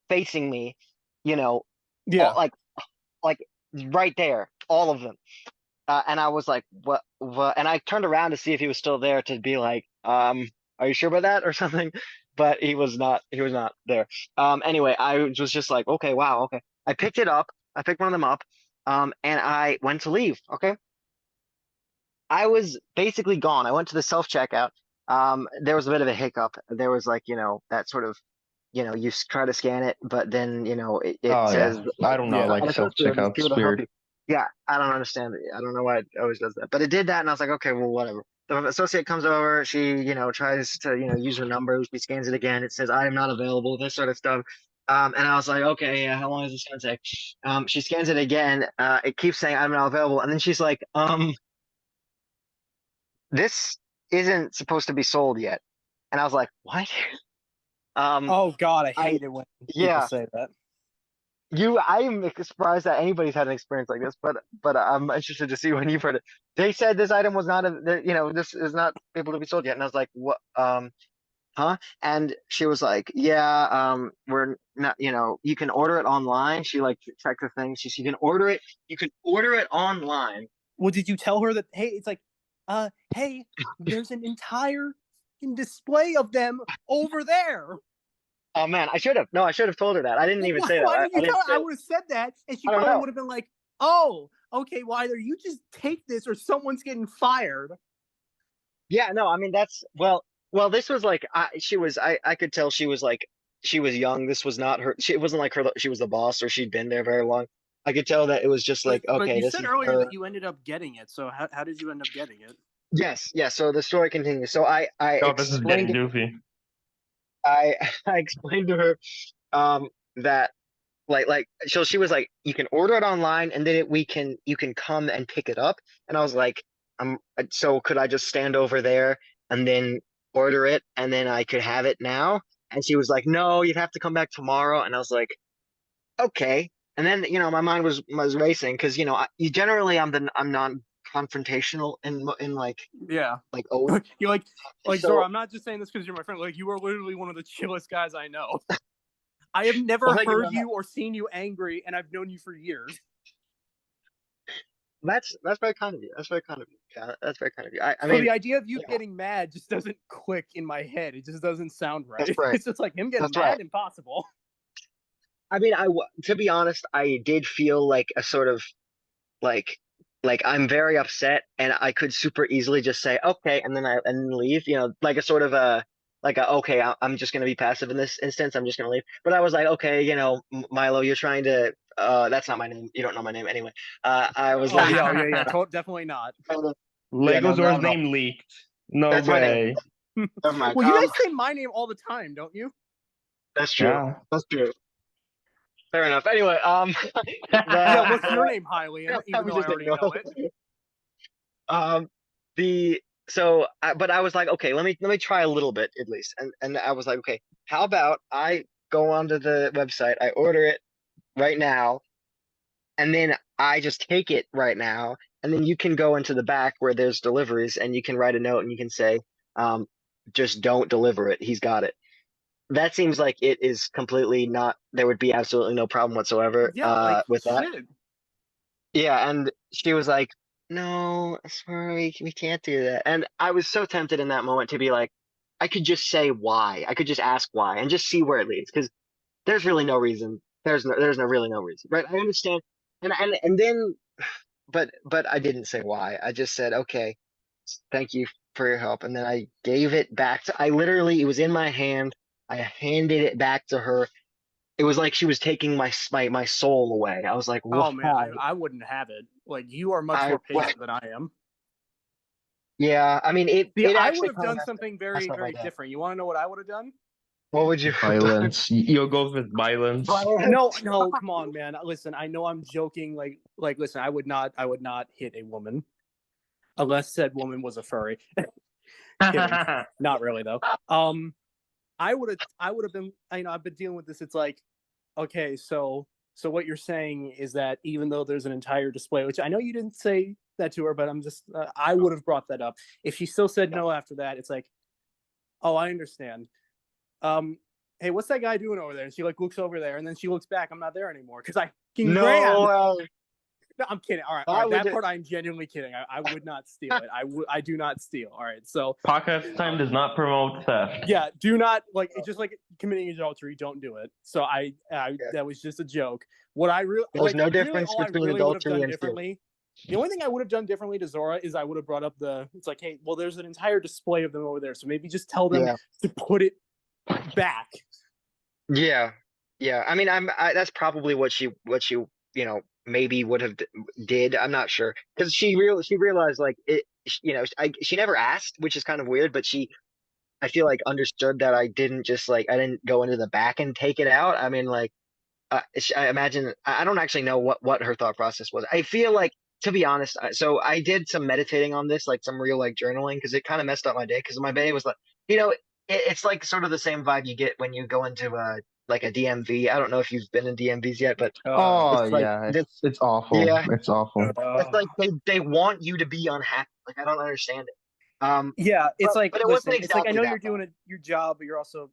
facing me, Yeah. like right there, all of them. And I was like, what? And I turned around to see if he was still there to be like, are you sure about that or something? But he was not. He was not there. Anyway, I was just like, okay, wow, okay. I picked it up. I picked one of them up. And I went to leave. Okay. I was basically gone. I went to the self-checkout. There was a bit of a hiccup. There was like, that sort of, you try to scan it, but then, it Oh says, yeah, I do not like an self associate is here checkouts. to help you. Weird. Yeah, I don't understand it. I don't know why it always does that, but it did that, and I was like, okay, well, whatever. The associate comes over. She, tries to, use her number. She scans it again. It says, I am not available. This sort of stuff. And I was like, okay, yeah, how long is this gonna take? She scans it again. It keeps saying I'm not available, and then she's like, this isn't supposed to be sold yet. And I was like, what? Oh God, I I hate it when people yeah, say that. I am surprised that anybody's had an experience like this, but I'm interested to see when you've heard it. They said this item was not this is not able to be sold yet, and I was like, what? Huh? And she was like, yeah, we're not, you can order it online. She like checked the thing. You can order it. You can order it online. Well, did you tell her that? Hey, it's like, hey, there's an entire display of them over there. Oh man, I should have. No, I should have told her that. I didn't even say that. Why didn't you I tell didn't her? say I it. would have said that, and she I don't probably know. would have been like, "Oh, okay. Well, either you just take this, or someone's getting fired." Yeah, no, I mean that's well, this was like I could tell she was like she was young. This was not her. It wasn't like her. She was the boss or she'd been there very long. I could tell that it was just like, But okay, you this said is earlier her. that you ended up getting it. So how did you end up getting it? Yes, yes. So the story continues. So I Oh, this is getting explained goofy. I I explained to her that so she was like, you can order it online and then you can come and pick it up. And I was like, so could I just stand over there and then order it and then I could have it now? And she was like, no, you'd have to come back tomorrow. And I was like, okay. And then, my mind was racing because, generally I'm non-confrontational in Yeah. oh, You're like so Zora. I'm not just saying this because you're my friend. Like you are literally one of the chillest guys I know. I have never well, thank you heard very much. you or seen you angry, and I've known you for years. That's very kind of you. That's very kind of you. Yeah, that's very kind of you. I So mean, the idea of you yeah, getting mad just doesn't click in my head. It just doesn't sound right. that's right. It's just like him getting That's right. mad, impossible. I mean, to be honest, I did feel like a sort of like I'm very upset, and I could super easily just say okay, and then leave. Like a sort of okay, I'm just gonna be passive in this instance. I'm just gonna leave. But I was like, okay, Milo, you're trying to. That's not my name. You don't know my name anyway. I was like, yeah. Definitely not. yeah, Lego no, Zora's no, no. name leaked. No That's my name. way. Never mind. Well, you guys say my name all the time, don't you? That's true. Yeah. That's true. Fair enough. Anyway, Yeah, what's your name, Hylian? Even we though I just already didn't know it. But I was like, okay, let me try a little bit at least, and I was like, okay, how about I go onto the website, I order it right now, and then I just take it right now, and then you can go into the back where there's deliveries, and you can write a note, and you can say, just don't deliver it. He's got it. That seems like it is completely not. There would be absolutely no problem whatsoever Yeah, like with that. shit. Yeah, and she was like, "No, sorry, we can't do that." And I was so tempted in that moment to be like, I could just say why. I could just ask why and just see where it leads because there's really no reason. There's no really no reason, right? I understand, and then, but I didn't say why. I just said, "Okay, thank you for your help," and then I gave it back to. I literally, it was in my hand. I handed it back to her. It was like she was taking my soul away. I was like, Oh man, why? I wouldn't have it. Like you are much I more patient than I am. Yeah, I mean See, it I actually would have kind of done something very, messed up my very day. different. You want to know what I would have done? What would you have done? Violence. You'll go with violence. No, no, come on, man. Listen, I know I'm joking. Listen, I would not hit a woman unless said woman was a furry. Kidding. Not really though. I would have been. I've been dealing with this. It's like, okay, so what you're saying is that even though there's an entire display, which I know you didn't say that to her, but I'm just, I would have brought that up. If she still said no after that, it's like, oh, I understand. Hey, what's that guy doing over there? And she like looks over there, and then she looks back. I'm not there anymore because I can grab. No, No, I'm kidding. All right. I would That just- part I'm genuinely kidding. I would not steal it. I do not steal. All right. So Podcast time does not promote theft. yeah, do not like it's just like committing adultery. Don't do it. So that was just a joke. What I really There's no really, difference all I between really would have adultery done and stealing. differently. The only thing I would have done differently to Zora is I would have brought up it's like, hey, well, there's an entire display of them over there, so maybe just tell them to put it back. Yeah, yeah. I mean, that's probably what she maybe would have did. I'm not sure because she realized like it. She never asked, which is kind of weird, but I feel like understood that I didn't just like I didn't go into the back and take it out. I mean, like I imagine I don't actually know what her thought process was. I feel like, to be honest, so I did some meditating on this, like some real like journaling, because it kind of messed up my day. Because my day was like, it's like sort of the same vibe you get when you go into like a DMV. I don't know if you've been in DMVs yet, but Oh it's like, yeah, it's awful. Yeah. It's awful. it's like they want you to be unhappy. Like I don't understand it. Yeah, it's but- like but it listen, wasn't it's like I know exactly you're that, though. doing your job, but you're also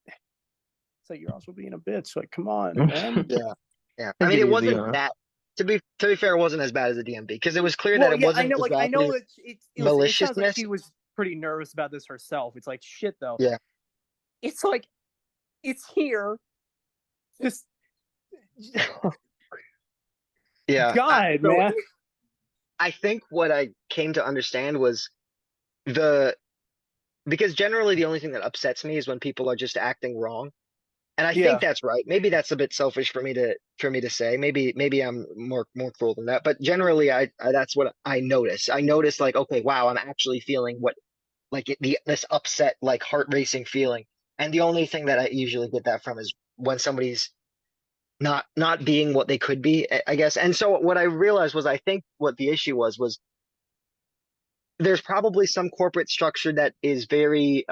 it's like you're also being a bitch. Like, come on, man. Yeah. Take I mean, it it easy, wasn't huh? that. To be fair, it wasn't as bad as a DMV because it was clear Well, that it yeah, wasn't I know. Like, I know exactly it sounds like maliciousness. she was pretty nervous about this herself. It's like shit, though. Yeah. It's like it's here. Just Yeah. God, So man. I think what I came to understand was because generally the only thing that upsets me is when people are just acting wrong. And I Yeah. think that's right. Maybe that's a bit selfish for me to say. Maybe I'm more cruel than that. But generally, I that's what I notice. I notice like, okay, wow, I'm actually feeling this upset, like heart racing feeling. And the only thing that I usually get that from is when somebody's not being what they could be, I guess. And so what I realized was I think what the issue was there's probably some corporate structure that is very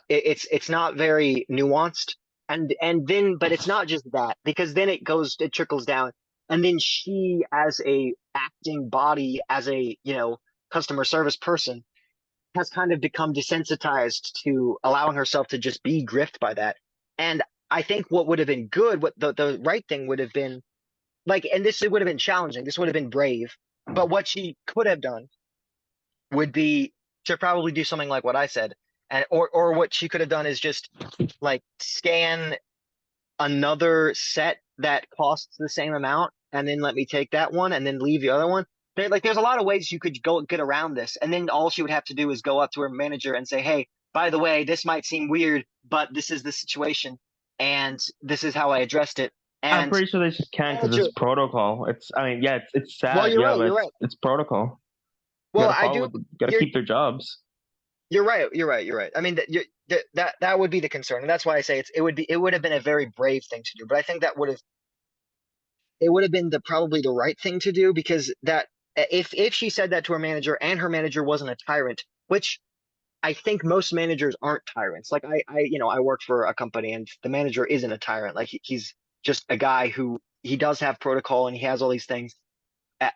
it's not very nuanced, and then but it's not just that, because then it trickles down, and then she as a acting body, as a customer service person, has kind of become desensitized to allowing herself to just be griffed by that. And I think what would have been good, what the right thing would have been, like, and this would have been challenging, this would have been brave, but what she could have done would be to probably do something like what I said. And or what she could have done is just like scan another set that costs the same amount and then let me take that one and then leave the other one. There's a lot of ways you could go get around this. And then all she would have to do is go up to her manager and say, hey, by the way, this might seem weird, but this is the situation and this is how I addressed it. And I'm pretty sure they just can't because it's protocol. It's sad. Well, you're right, but you're right. It's protocol. Well, Gotta keep their jobs. You're right. I mean, that would be the concern, and that's why I say it would have been a very brave thing to do. But I think it would have been probably the right thing to do, because that if she said that to her manager and her manager wasn't a tyrant, which I think most managers aren't tyrants. Like I work for a company and the manager isn't a tyrant. Like he's just a guy who he does have protocol and he has all these things,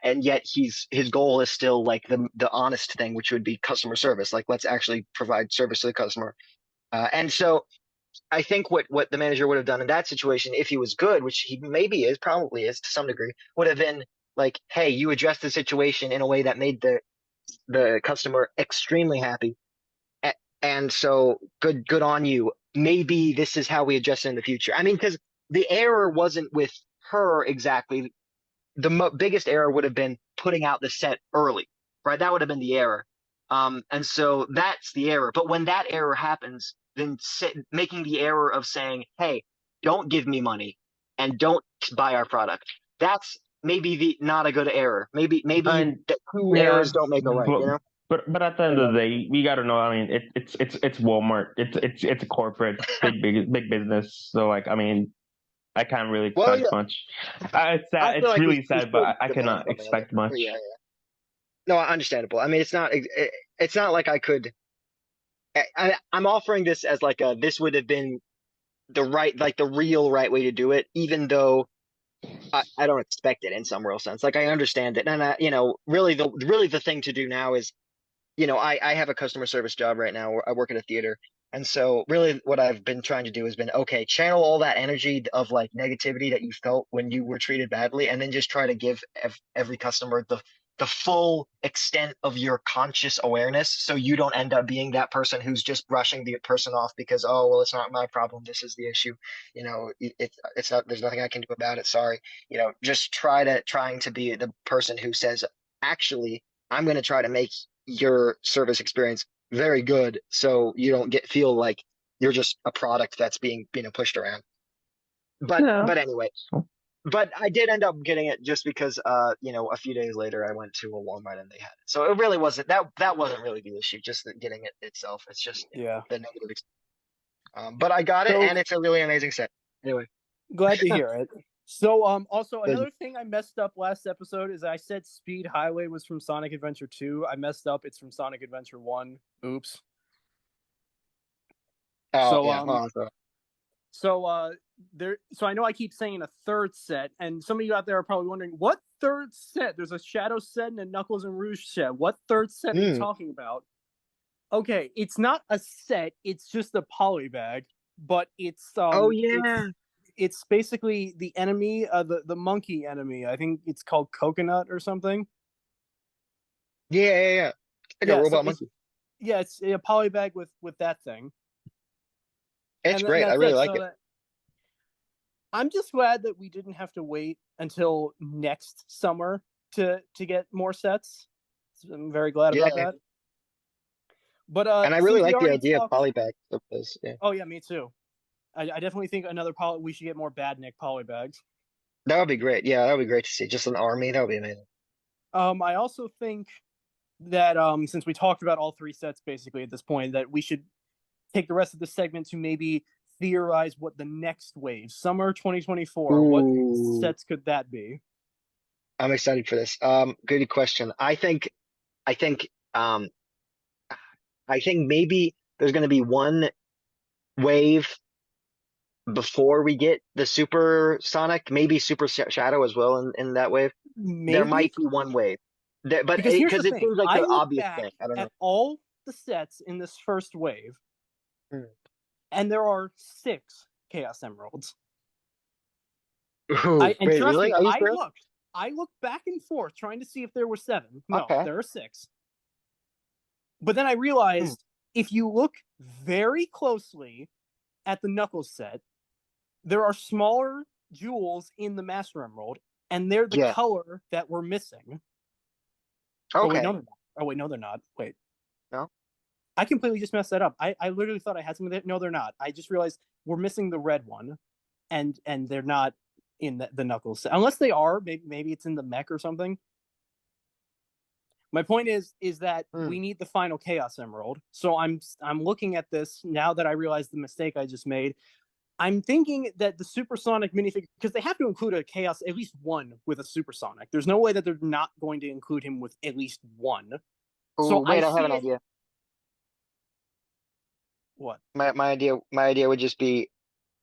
and yet his goal is still like the honest thing, which would be customer service. Like let's actually provide service to the customer. And so I think what the manager would have done in that situation, if he was good, which he maybe is, probably is to some degree, would have been like, hey, you addressed the situation in a way that made the customer extremely happy. And so good on you. Maybe this is how we address it in the future. I mean, because the error wasn't with her exactly. The biggest error would have been putting out the set early, right? That would have been the error. And so that's the error. But when that error happens, then making the error of saying, hey, don't give me money and don't buy our product. That's maybe not a good error. Maybe the two errors don't make a right, you know? But at the end of the day, we gotta know. I mean, it's Walmart. It's a corporate, big business. So like, I mean, I can't really expect much. It's sad. It's like really sad, but I cannot expect much. Yeah. No, understandable. I mean, it's not like I could. I'm offering this as like this would have been the real right way to do it, even though I don't expect it in some real sense. Like I understand it, and really the thing to do now is, I have a customer service job right now. I work at a theater. And so really what I've been trying to do has been, okay, channel all that energy of like negativity that you felt when you were treated badly, and then just try to give every customer the full extent of your conscious awareness, so you don't end up being that person who's just brushing the person off because, oh, well, it's not my problem. This is the issue. It's not, there's nothing I can do about it. Sorry. Just trying to be the person who says, actually, I'm going to try to make your service experience very good, so you don't feel like you're just a product that's being pushed around. But anyway, but I did end up getting it just because a few days later I went to a Walmart and they had it, so it really wasn't that wasn't really the issue, just getting it itself. It's just the negative experience. But I got it, and it's a really amazing set. Anyway, glad to hear it. So, also another thing I messed up last episode is I said Speed Highway was from Sonic Adventure 2. I messed up. It's from Sonic Adventure 1. Oops. Oh, yeah. So I know I keep saying a third set, and some of you out there are probably wondering, what third set? There's a Shadow set and a Knuckles and Rouge set. What third set are you talking about? Okay, it's not a set. It's just a polybag, but it's oh yeah. It's basically the enemy, the monkey enemy. I think it's called Coconut or something. Yeah. Like a robot monkey. It's a polybag with that thing. It's great. I really like it. I'm just glad that we didn't have to wait until next summer to get more sets. I'm very glad about that. But and I really like the idea of polybag. Oh yeah, me too. I definitely think we should get more Badnik polybags. That would be great. Yeah, that would be great to see. Just an army, that would be amazing. I also think that since we talked about all three sets basically at this point, that we should take the rest of the segment to maybe theorize what the next wave, summer 2024, what sets could that be? I'm excited for this. Good question. I think maybe there's going to be one wave before we get the Super Sonic, maybe Super Shadow as well in that wave. Maybe? There might be one wave. But because it seems like the obvious thing. I don't know. All the sets in this first wave, and there are 6 Chaos Emeralds. Ooh, really? I looked back and forth trying to see if there were 7. No, there are 6. But then I realized if you look very closely at the Knuckles set, there are smaller jewels in the Master Emerald, and they're the color that we're missing. Okay. Oh, wait, no, they're not. Wait. No? I completely just messed that up. I literally thought I had something there. No, they're not. I just realized we're missing the red one, and they're not in the Knuckles set. Unless they are, maybe it's in the mech or something. My point is that we need the final Chaos Emerald. So I'm looking at this now that I realize the mistake I just made. I'm thinking that the Supersonic minifigure, because they have to include a Chaos, at least one with a Supersonic. There's no way that they're not going to include him with at least one. Ooh, so wait, I have an idea. What? My idea would just be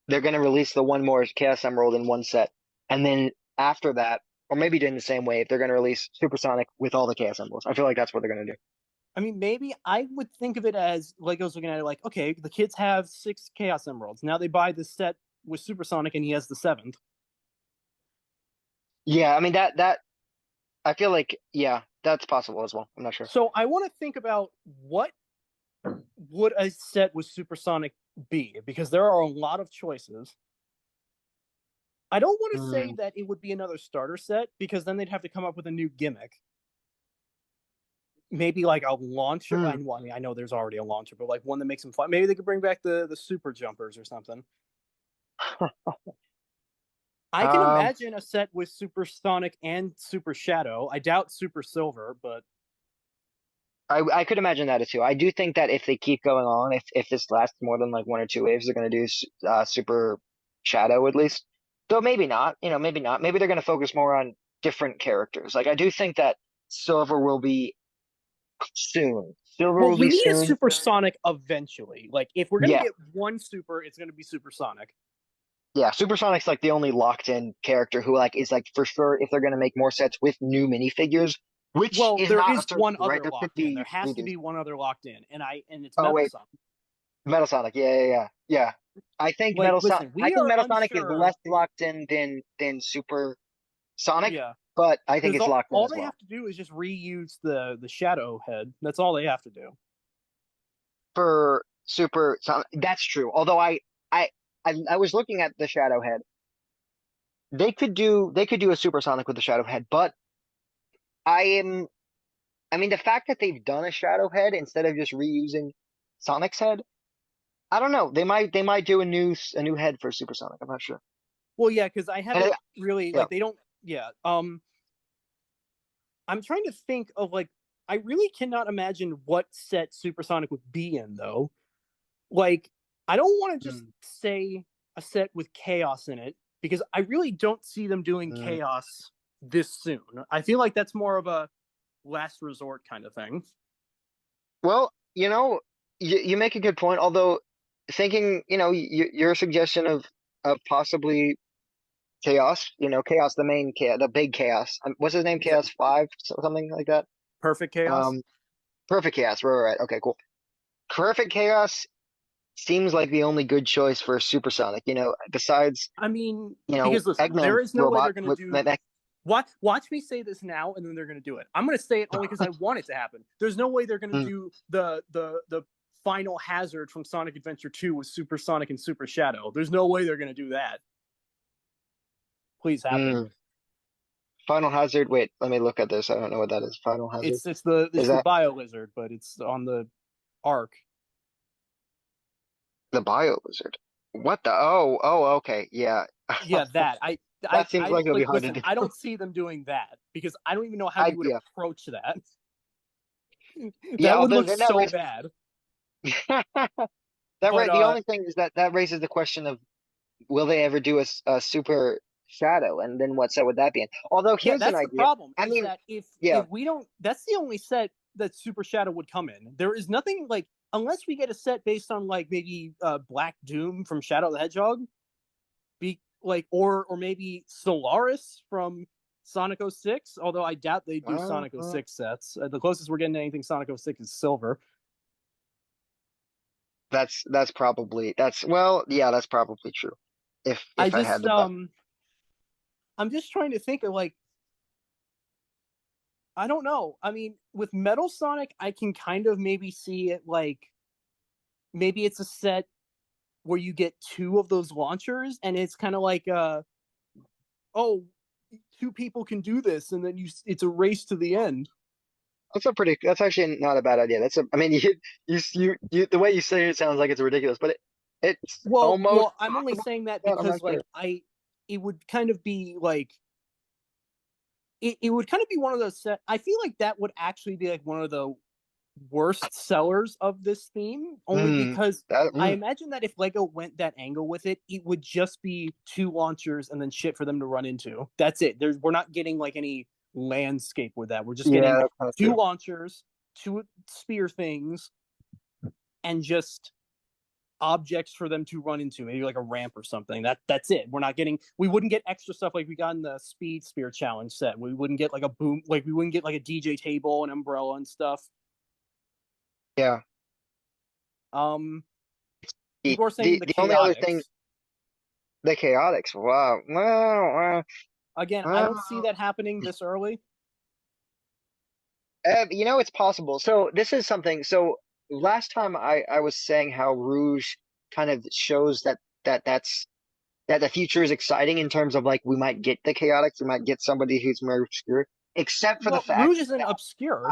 they're going to release the one more Chaos Emerald in one set, and then after that, or maybe doing the same way, if they're going to release Supersonic with all the Chaos Emeralds. I feel like that's what they're going to do. I mean, maybe I would think of it as Lego's looking at it like, okay, the kids have 6 Chaos Emeralds. Now they buy this set with Supersonic, and he has the 7th. Yeah, I mean that I feel like that's possible as well. I'm not sure. So I want to think about what would a set with Supersonic be, because there are a lot of choices. I don't want to say that it would be another starter set, because then they'd have to come up with a new gimmick. Maybe like a launcher. I know there's already a launcher, but like one that makes him fly. Maybe they could bring back the super jumpers or something. I can imagine a set with Supersonic and Super Shadow. I doubt Super Silver, but I could imagine that too. I do think that if they keep going on, if this lasts more than like 1 or 2 waves, they're going to do Super Shadow at least. Though maybe not. Maybe not. Maybe they're going to focus more on different characters. Like I do think that Silver will be soon. Well, you need a Supersonic eventually. Like if we're gonna get one super, it's gonna be Supersonic. Yeah, Supersonic's like the only locked-in character who like is like for sure if they're gonna make more sets with new minifigures. Which is there not is one other right? locked in. There has to be one other locked in, and it's Metal Sonic. Metal Sonic, yeah. I think like, Metal Sonic. I think Metal Sonic is less locked in than Super Sonic. Yeah. But I think it's locked in. All they have to do is just reuse the Shadow head. That's all they have to do. For Super Sonic, that's true. Although I was looking at the Shadow head. They could do a Supersonic with the Shadow head, but I mean the fact that they've done a Shadow head instead of just reusing Sonic's head, I don't know. They might do a new head for Supersonic. I'm not sure. Well, yeah, because I haven't really like they don't. Yeah. I'm trying to think of like I really cannot imagine what set Supersonic would be in though. Like I don't want to just say a set with Chaos in it, because I really don't see them doing Chaos this soon. I feel like that's more of a last resort kind of thing. Well, you make a good point. Although thinking, your suggestion of possibly Chaos, Chaos, the big Chaos. What's his name? Chaos 5, something like that. Perfect Chaos. Perfect Chaos. Right. Okay, cool. Perfect Chaos seems like the only good choice for Supersonic. Besides, because listen, Eggman there is no way they're robot going to do. Watch me say this now, and then they're going to do it. I'm going to say it only because I want it to happen. There's no way they're going to do the final hazard from Sonic Adventure 2 with Supersonic and Super Shadow. There's no way they're going to do that. Please happen. Final Hazard. Wait, let me look at this. I don't know what that is. Final Hazard. It's the Bio Lizard, but it's on the Arc. The Bio Lizard. What the? Oh, okay, yeah. Yeah, that that seems like it'll be hard to do. I don't see them doing that because I don't even know how you would approach that. That would look so bad. The only thing is that raises the question of will they ever do a Super Shadow, and then what set would that be in? Although here's an idea. That's the problem. I mean, that if we don't, that's the only set that Super Shadow would come in. There is nothing like unless we get a set based on like maybe Black Doom from Shadow the Hedgehog, or maybe Solaris from Sonic 06. Although I doubt they do Sonic 06 sets. The closest we're getting to anything Sonic 06 is Silver. That's probably true. If I had to I'm just trying to think of like, I don't know. I mean, with Metal Sonic, I can kind of maybe see it like, maybe it's a set where you get 2 of those launchers, and it's kind of like, 2 people can do this, and then it's a race to the end. That's actually not a bad idea. You the way you say it sounds like it's ridiculous, but it's almost. Well, I'm only saying that because it would kind of be like, it would kind of be one of those sets. I feel like that would actually be like one of the worst sellers of this theme, only because I imagine that if LEGO went that angle with it, it would just be 2 launchers and then shit for them to run into. That's it. We're not getting like any landscape with that. We're just getting 2 launchers, 2 spear things, and just objects for them to run into, maybe like a ramp or something. That's it. We wouldn't get extra stuff like we got in the Speed Spear Challenge set. We wouldn't get like a boom, like we wouldn't get like a DJ table, an umbrella and stuff. Yeah. People are saying the only other thing, the chaotics. Wow. Again, I don't see that happening this early. It's possible. So this is something. So last time I was saying how Rouge kind of shows that the future is exciting in terms of like we might get the chaotics, we might get somebody who's more obscure, except for the fact Rouge isn't obscure.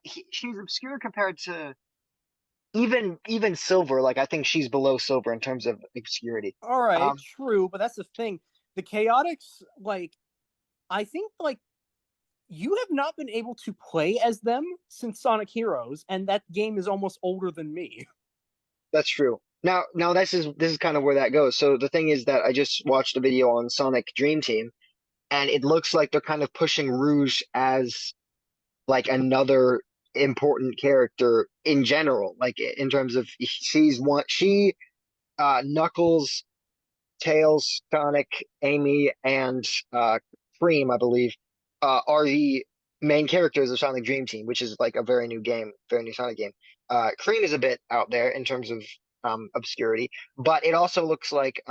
She's obscure compared to even Silver. Like I think she's below Silver in terms of obscurity. All right, true, but that's the thing. The chaotics, like, I think like you have not been able to play as them since Sonic Heroes, and that game is almost older than me. That's true. Now this is kind of where that goes. So the thing is that I just watched a video on Sonic Dream Team, and it looks like they're kind of pushing Rouge as like another important character in general, like in terms of Knuckles, Tails, Sonic, Amy, and Cream, I believe, are the main characters of Sonic Dream Team, which is like a very new Sonic game. Cream is a bit out there in terms of obscurity, but it also looks like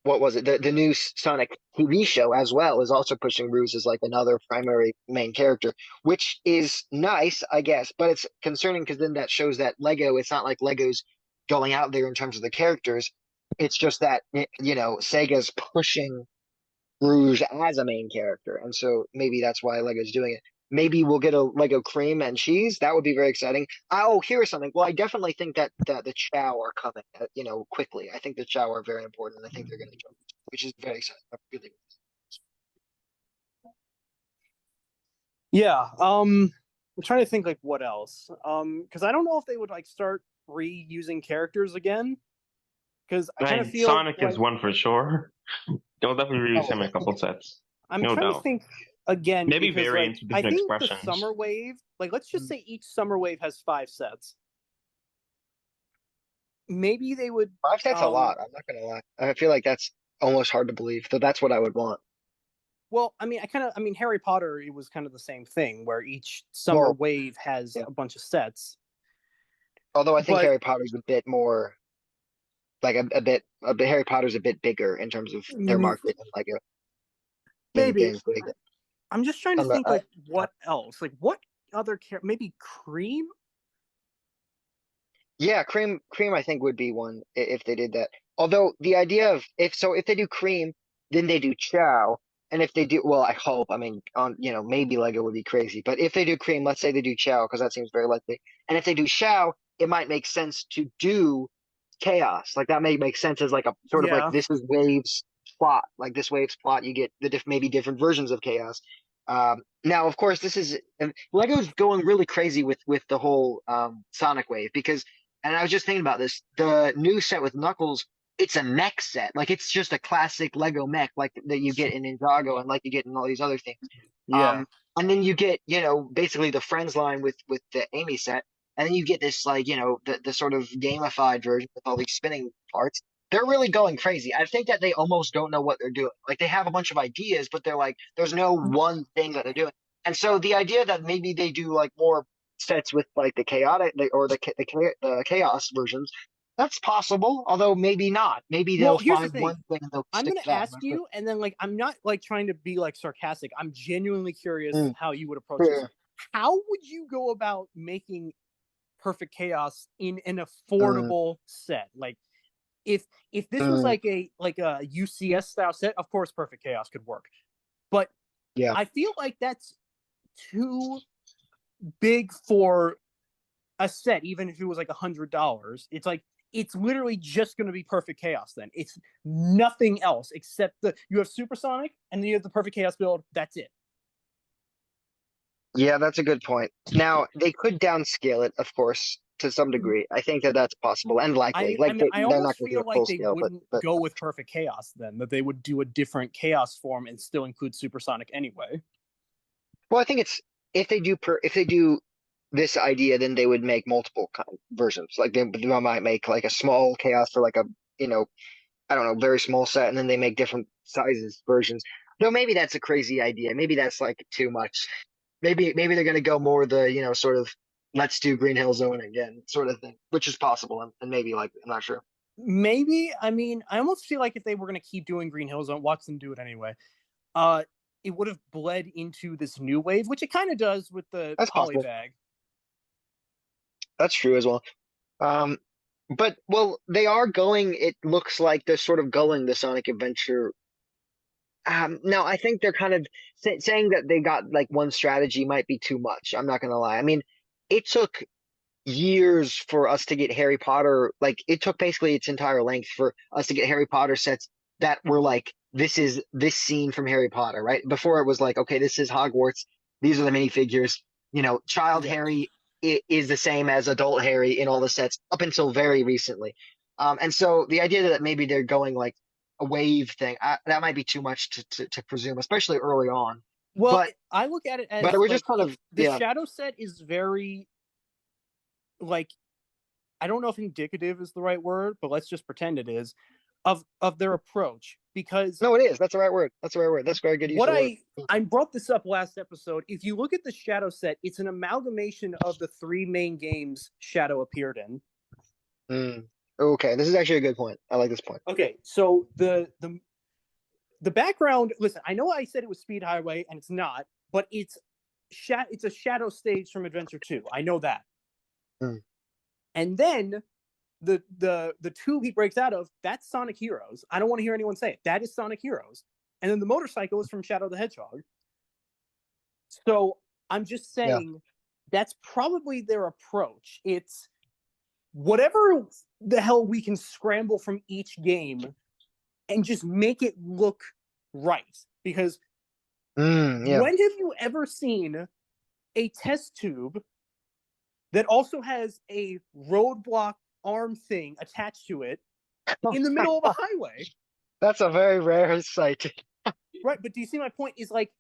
what was it? The new Sonic TV show as well is also pushing Rouge as like another primary main character, which is nice, I guess, but it's concerning because then that shows that it's not like Lego's going out there in terms of the characters. It's just that, Sega's pushing Rouge as a main character. And so maybe that's why Lego's doing it. Maybe we'll get a Lego Cream and Cheese. That would be very exciting. Oh, here's something. Well, I definitely think that the Chow are coming, quickly. I think the Chow are very important. I think they're going to jump, which is very exciting. Really. Yeah. I'm trying to think like what else. Because I don't know if they would like start reusing characters again. Because I kind of feel Sonic is one for sure. They'll definitely reuse him in a couple sets. I'm trying to think again. Maybe because, variants with different expressions. I think the Summer Wave, like let's just say each Summer Wave has 5 sets. Maybe they would 5 sets a lot. I'm not gonna lie. I feel like that's almost hard to believe. So that's what I would want. Well, Harry Potter, it was kind of the same thing where each Summer Wave has a bunch of sets. Although I think Harry Potter's a bit more. Like Harry Potter's a bit bigger in terms of their market than Lego. Maybe. I'm just trying to think like what else? Like what other maybe Cream? Yeah, Cream I think would be one if they did that. Although the idea of if they do Cream, then they do Chow, and if they do I hope, maybe Lego would be crazy, but if they do Cream, let's say they do Chow because that seems very likely. And if they do Chow, it might make sense to do Chaos. Like that may make sense as like a sort of like this is Wave's plot. Like this Wave's plot, you get maybe different versions of Chaos. Now, of course, Lego's going really crazy with the whole Sonic Wave because, and I was just thinking about this, the new set with Knuckles, it's a mech set. Like it's just a classic Lego mech like that you get in Ninjago and like you get in all these other things. Yeah. And then you get, basically the Friends line with the Amy set. And then you get this, like, the sort of gamified version with all these spinning parts. They're really going crazy. I think that they almost don't know what they're doing. Like, they have a bunch of ideas, but they're like, there's no one thing that they're doing. And so the idea that maybe they do, like, more sets with, like, the chaotic or the chaos versions, that's possible, although maybe not. Maybe they'll find one thing and they'll I'm going to ask you, and then, like, I'm not, like, trying to be, like, sarcastic. I'm genuinely curious how you would approach this. How would you go about making Perfect Chaos in an affordable set? Like if this was like a UCS style set, of course Perfect Chaos could work, but I feel like that's too big for a set. Even if it was like $100, it's like it's literally just going to be Perfect Chaos. Then it's nothing else except you have Supersonic and then you have the Perfect Chaos build. That's it. Yeah, that's a good point. Now, they could downscale it, of course, to some degree. I think that that's possible and likely. I almost feel like they wouldn't go with Perfect Chaos then, that they would do a different Chaos form and still include Supersonic anyway. Well, I think it's if they do this idea, then they would make multiple versions. Like they might make like a small chaos for like a, I don't know, very small set, and then they make different sizes versions. Though maybe that's a crazy idea. Maybe that's like too much. Maybe they're gonna go more the, sort of let's do Green Hill Zone again sort of thing, which is possible, and maybe like I'm not sure. Maybe. I mean, I almost feel like if they were going to keep doing Green Hill Zone, watch them do it anyway. It would have bled into this new wave, which it kind of does with the That's possible. polybag. That's true as well. But well, they are going. It looks like they're sort of going the Sonic Adventure. Now I think they're kind of saying that they got like one strategy might be too much. I'm not gonna lie. I mean, it took years for us to get Harry Potter. Like it took basically its entire length for us to get Harry Potter sets that were like, this is this scene from Harry Potter, right? Before it was like, okay, this is Hogwarts. These are the minifigures. Child Harry is the same as adult Harry in all the sets up until very recently. And so the idea that maybe they're going like a wave thing, that might be too much to presume, especially early on. Well, but I look at it as we're just kind of the shadow set is very like, I don't know if indicative is the right word, but let's just pretend it is of their approach, because no, it is. That's the right word. That's very good use of word. I brought this up last episode. If you look at the shadow set, it's an amalgamation of the 3 main games Shadow appeared in. Okay, this is actually a good point. I like this point. Okay, so the background. Listen, I know I said it was Speed Highway, and it's not, but it's a shadow stage from Adventure 2. I know that. And then the tube he breaks out of, that's Sonic Heroes. I don't want to hear anyone say it. That is Sonic Heroes. And then the motorcycle is from Shadow the Hedgehog. So I'm just saying that's probably their approach. It's whatever the hell we can scramble from each game and just make it look right. Because when have you ever seen a test tube that also has a roadblock arm thing attached to it in the middle of a highway? That's a very rare sight. Right, but do you see my point? Is like,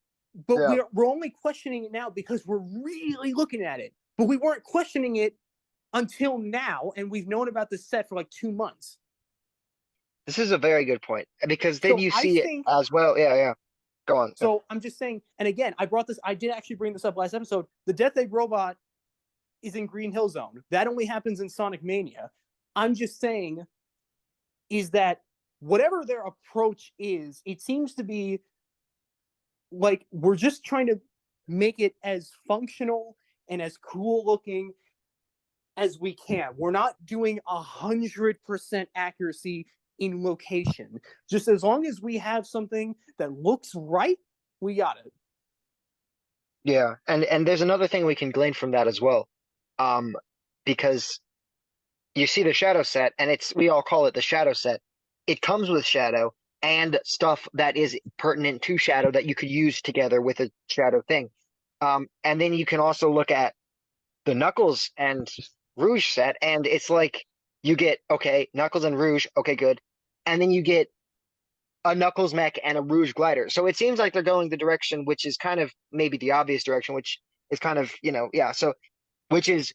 but we're only questioning it now because we're really looking at it. But we weren't questioning it until now, and we've known about this set for like 2 months. This is a very good point, because then you see it as well. Yeah. Go on. So I'm just saying, and again, I did actually bring this up last episode. The Death Egg robot is in Green Hill Zone. That only happens in Sonic Mania. I'm just saying is that whatever their approach is, it seems to be like we're just trying to make it as functional and as cool looking as we can. We're not doing 100% accuracy in location. Just as long as we have something that looks right, we got it. Yeah, and there's another thing we can glean from that as well. Because you see the Shadow set, and we all call it the Shadow set. It comes with Shadow and stuff that is pertinent to Shadow that you could use together with a Shadow thing. And then you can also look at the Knuckles and Rouge set, and it's like you get, okay, Knuckles and Rouge, okay, good. And then you get a Knuckles mech and a Rouge glider. So it seems like they're going the direction, which is kind of maybe the obvious direction, which is kind of, so which is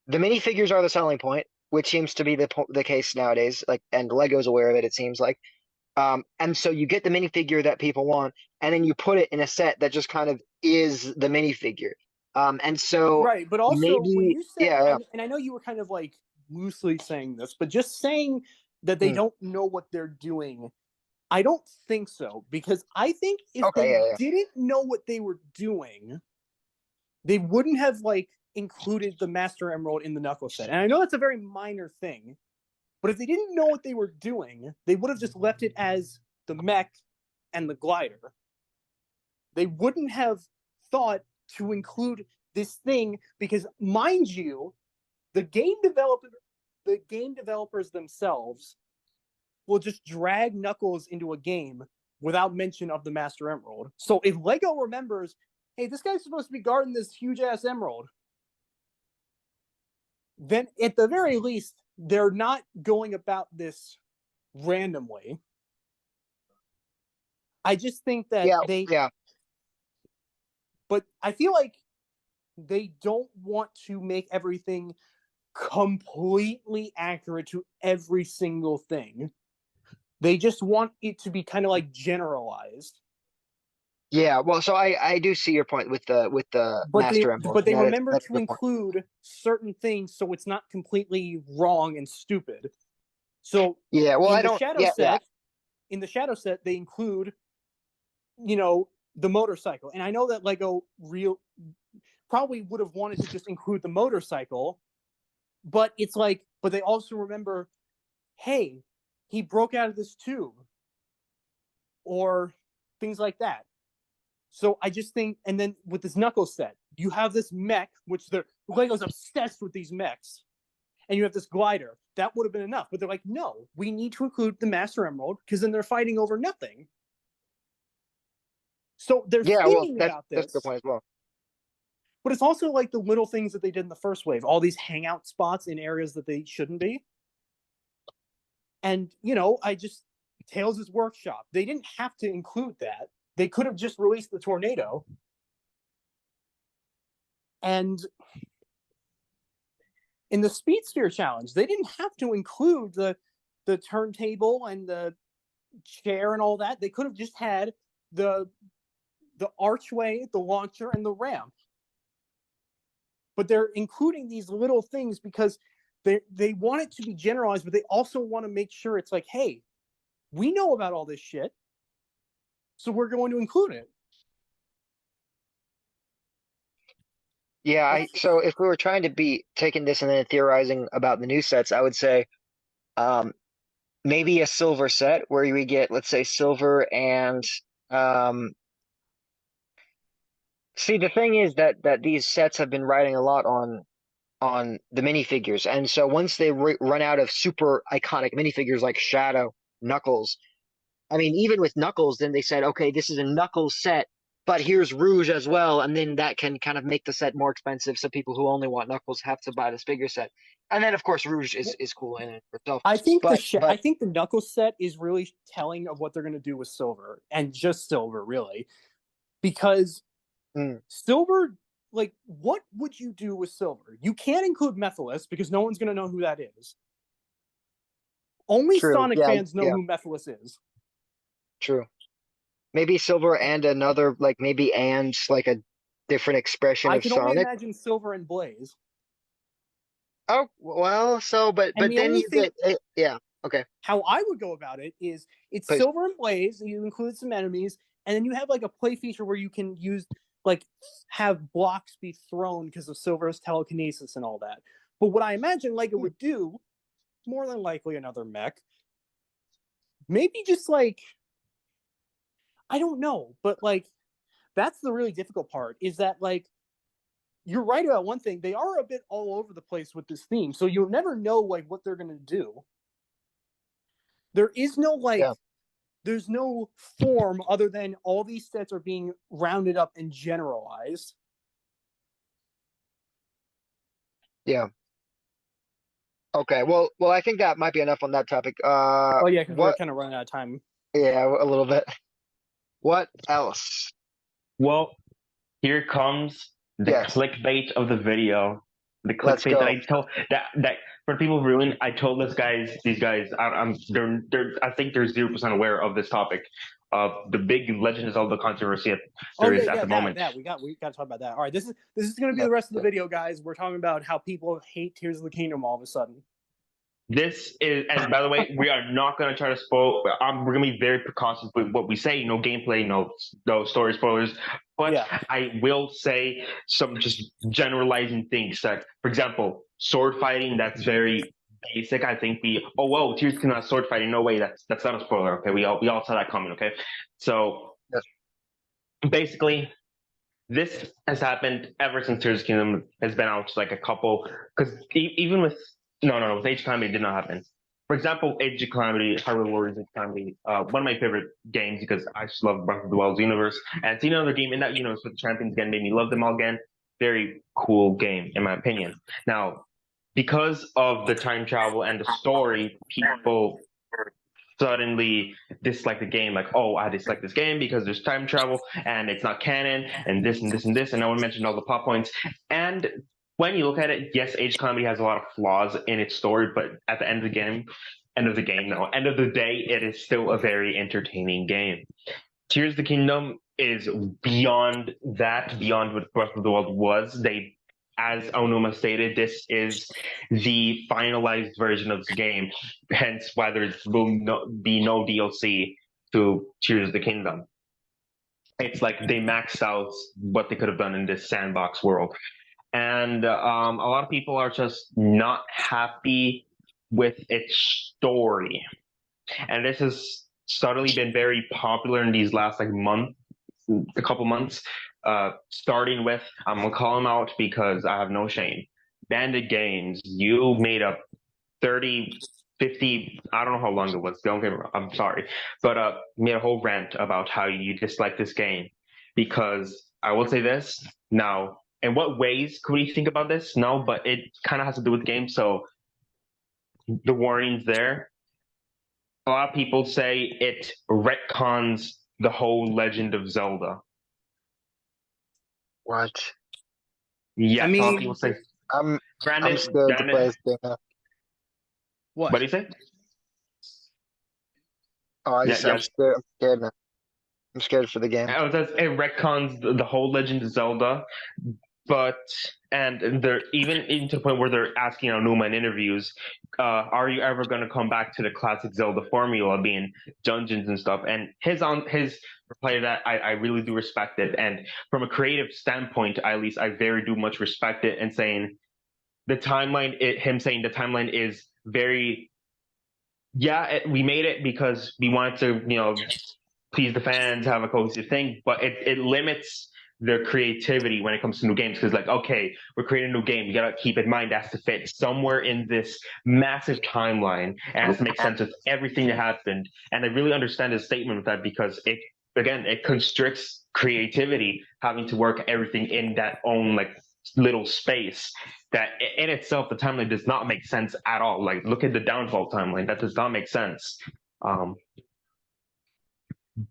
the minifigures are the selling point, which seems to be the case nowadays. Like, and Lego's aware of it, it seems like. And so you get the minifigure that people want, and then you put it in a set that just kind of is the minifigure. And so right, but also maybe, when you said, and I know you were kind of like loosely saying this, but just saying that they don't know what they're doing, I don't think so, because I think if they didn't know what they were doing, they wouldn't have like included the Master Emerald in the Knuckles set. And I know that's a very minor thing, but if they didn't know what they were doing, they would have just left it as the mech and the glider. They wouldn't have thought to include this thing, because mind you, the game developers themselves will just drag Knuckles into a game without mention of the Master Emerald. So if Lego remembers, hey, this guy's supposed to be guarding this huge ass emerald, then at the very least, they're not going about this randomly. I just think that but I feel like they don't want to make everything completely accurate to every single thing. They just want it to be kind of like generalized. Yeah, well, so I do see your point with the Master Emerald. But they That is- remember that's a to good point. include certain things so it's not completely wrong and stupid. So Yeah, well, in I the don't. shadow Yeah, set, in the shadow set, they include, the motorcycle. And I know that Lego probably would have wanted to just include the motorcycle, but it's like, but they also remember, hey, he broke out of this tube, or things like that. So I just think, and then with this Knuckles set, you have this mech, which Lego's obsessed with these mechs, and you have this glider. That would have been enough, but they're like, no, we need to include the Master Emerald because then they're fighting over nothing. So they're thinking about this. That's a good point as well. But it's also like the little things that they did in the first wave, all these hangout spots in areas that they shouldn't be. And, Tails' workshop, they didn't have to include that. They could have just released the tornado. And in the Speed Sphere Challenge, they didn't have to include the turntable and the chair and all that. They could have just had the archway, the launcher, and the ramp. But they're including these little things because they want it to be generalized, but they also want to make sure it's like, hey, we know about all this shit, so we're going to include it. Yeah, so if we were trying to be taking this and then theorizing about the new sets, I would say maybe a silver set where we get, let's say, silver and see, the thing is that these sets have been riding a lot on the minifigures, and so once they run out of super iconic minifigures like Shadow, Knuckles, I mean, even with Knuckles, then they said, okay, this is a Knuckles set, but here's Rouge as well, and then that can kind of make the set more expensive, so people who only want Knuckles have to buy this figure set. And then, of course, Rouge is cool in it itself. I think I think the Knuckles set is really telling of what they're going to do with Silver, and just Silver, really, because Silver, like, what would you do with Silver? You can't include Mephiles because no one's going to know who that is. Only Sonic fans know who Mephiles is. True. Maybe Silver and another, like maybe and like a different expression of Sonic. I can only imagine Silver and Blaze. Oh, well, so, but then you get, yeah, okay. How I would go about it is it's Silver and Blaze, you include some enemies, and then you have like a play feature where you can use, like, have blocks be thrown because of Silver's telekinesis and all that. But what I imagine Lego would do, more than likely another mech, maybe just like, I don't know, but like, that's the really difficult part, is that, like, you're right about one thing, they are a bit all over the place with this theme, so you'll never know, like, what they're going to do. There is no, like, there's no form other than all these sets are being rounded up and generalized. Yeah. Okay, well, I think that might be enough on that topic. Oh yeah, because we're kind of running out of time. Yeah, a little bit. What else? Well, here comes the clickbait of the video. The clickbait that I told that for people viewing, I told these guys, I think they're 0% aware of this topic, of the big Legend of Zelda controversy there is at the moment. We got to talk about that. All right, this is going to be the rest of the video, guys. We're talking about how people hate Tears of the Kingdom all of a sudden. This is, and by the way, we are not going to try to spoil. We're going to be very precautious with what we say. No gameplay, no story spoilers. But I will say some just generalizing things. That, for example, sword fighting. That's very basic. I think Tears of the Kingdom sword fighting. No way. That's not a spoiler. Okay, we all saw that coming. Okay, so basically, this has happened ever since Tears of the Kingdom has been out. Like a couple, because even with with Age of Calamity, it did not happen. For example, Age of Calamity, Hyrule Warriors Age of Calamity, one of my favorite games because I just love Breath of the Wild's universe. And seeing another game in that universe with the champions again made me love them all again. Very cool game, in my opinion. Now, because of the time travel and the story, people suddenly dislike the game. Like, I dislike this game because there's time travel and it's not canon and this and this and this. And I want to mention all the plot points. And when you look at it, yes, age comedy has a lot of flaws in its story, but at the end of the day, it is still a very entertaining game. Tears of the Kingdom is beyond that, beyond what Breath of the Wild was. As Onuma stated, this is the finalized version of the game, hence why there will be no DLC to Tears of the Kingdom. It's like they maxed out what they could have done in this sandbox world. And a lot of people are just not happy with its story. And this has suddenly been very popular in these last a couple months. Starting with, I'm gonna call them out because I have no shame. Bandit Games, you made up 30, 50, I don't know how long it was. Don't get me wrong, I'm sorry. But made a whole rant about how you dislike this game. Because I will say this, now, in what ways could we think about this? No, but it kind of has to do with the game, so the warning's there. A lot of people say it retcons the whole Legend of Zelda. What? Yeah, I mean, a lot of people say. I'm Brandon, scared to play this game now. what? What do you say? Oh, I'm scared now. I'm scared for the game. It retcons the whole Legend of Zelda, and they're even to the point where they're asking Onuma in interviews, are you ever going to come back to the classic Zelda formula, being dungeons and stuff? And his reply to that, I really do respect it. And from a creative standpoint, at least, I very do much respect it. And saying the timeline is very, we made it because we wanted to, please the fans, have a cohesive thing, but it limits their creativity when it comes to new games, because okay, we're creating a new game, you gotta keep in mind it has to fit somewhere in this massive timeline and it has to make sense of everything that happened. And I really understand his statement with that, because it constricts creativity, having to work everything in that own little space that in itself the timeline does not make sense at all. Look at the Downfall timeline, that does not make sense.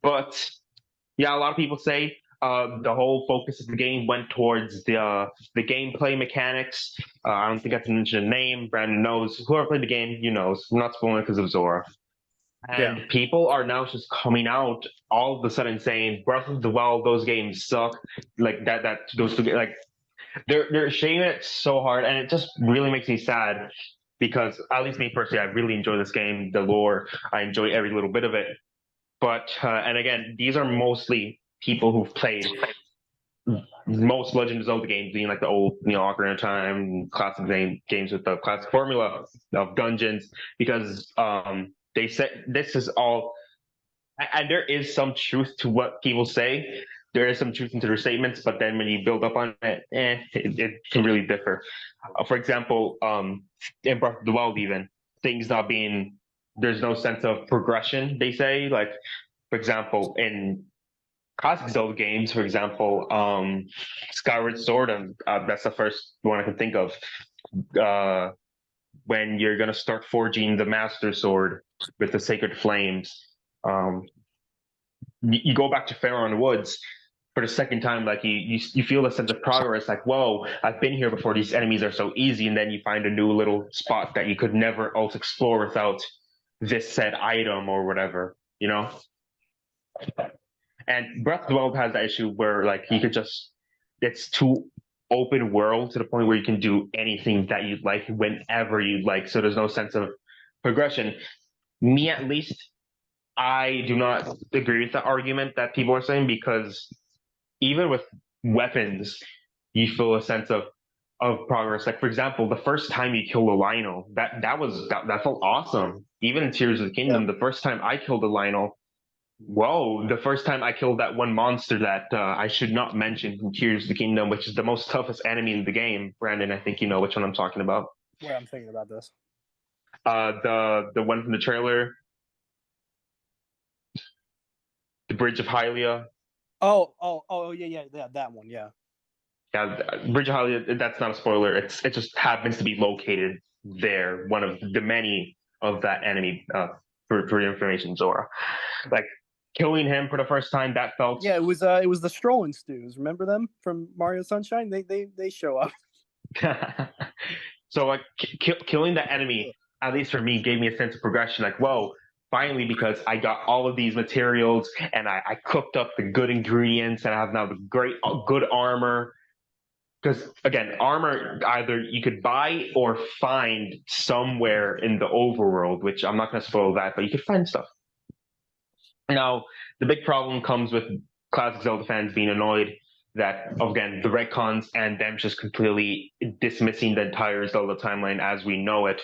But yeah, a lot of people say the whole focus of the game went towards the gameplay mechanics. I don't think I have to mention a name. Brandon knows. Whoever played the game, knows. I'm not spoiling because of Zora. And people are now just coming out all of a sudden saying Breath of the Wild, those games suck. Those two, they're shaming it so hard, and it just really makes me sad, because at least me personally, I really enjoy this game, the lore. I enjoy every little bit of it. But and again, these are mostly people who've played most Legend of Zelda games, being the old, Ocarina of Time, classic games with the classic formula of dungeons, because they said this is all, and there is some truth to what people say. There is some truth into their statements, but then when you build up on it, it can really differ. For example, in Breath of the Wild, even things not being, there's no sense of progression. They say, for example, in classic Zelda games, for example, Skyward Sword, and that's the first one I can think of. When you're gonna start forging the Master Sword with the Sacred Flames, you go back to Faron Woods for the second time. You feel a sense of progress. Whoa, I've been here before. These enemies are so easy, and then you find a new little spot that you could never else explore without this said item or whatever. And Breath of the Wild has that issue where you could just, it's too open world to the point where you can do anything that you'd like whenever you'd like. So there's no sense of progression. Me, at least, I do not agree with the argument that people are saying, because even with weapons, you feel a sense of progress. For example, the first time you kill a Lino, that felt awesome. Even in Tears of the Kingdom, the first time I killed a Lino, whoa, the first time I killed that one monster that I should not mention from Tears of the Kingdom, which is the most toughest enemy in the game. Brandon, I think you know which one I'm talking about. Where I'm thinking about this. The one from the trailer. The Bridge of Hylia. Oh, yeah, that one, yeah. Yeah, Bridge of Hylia, that's not a spoiler. It just happens to be located there, one of the many of that enemy, for your information, Zora. Killing him for the first time, that felt... Yeah, it was the Strolling Stews. Remember them from Mario Sunshine? They show up. So like killing the enemy, at least for me, gave me a sense of progression. Like, whoa, finally, because I got all of these materials and I cooked up the good ingredients and I have now the good armor. Because again, armor either you could buy or find somewhere in the overworld, which I'm not going to spoil that, but you could find stuff. Now, the big problem comes with classic Zelda fans being annoyed that, again, the retcons and them just completely dismissing the entire Zelda timeline as we know it,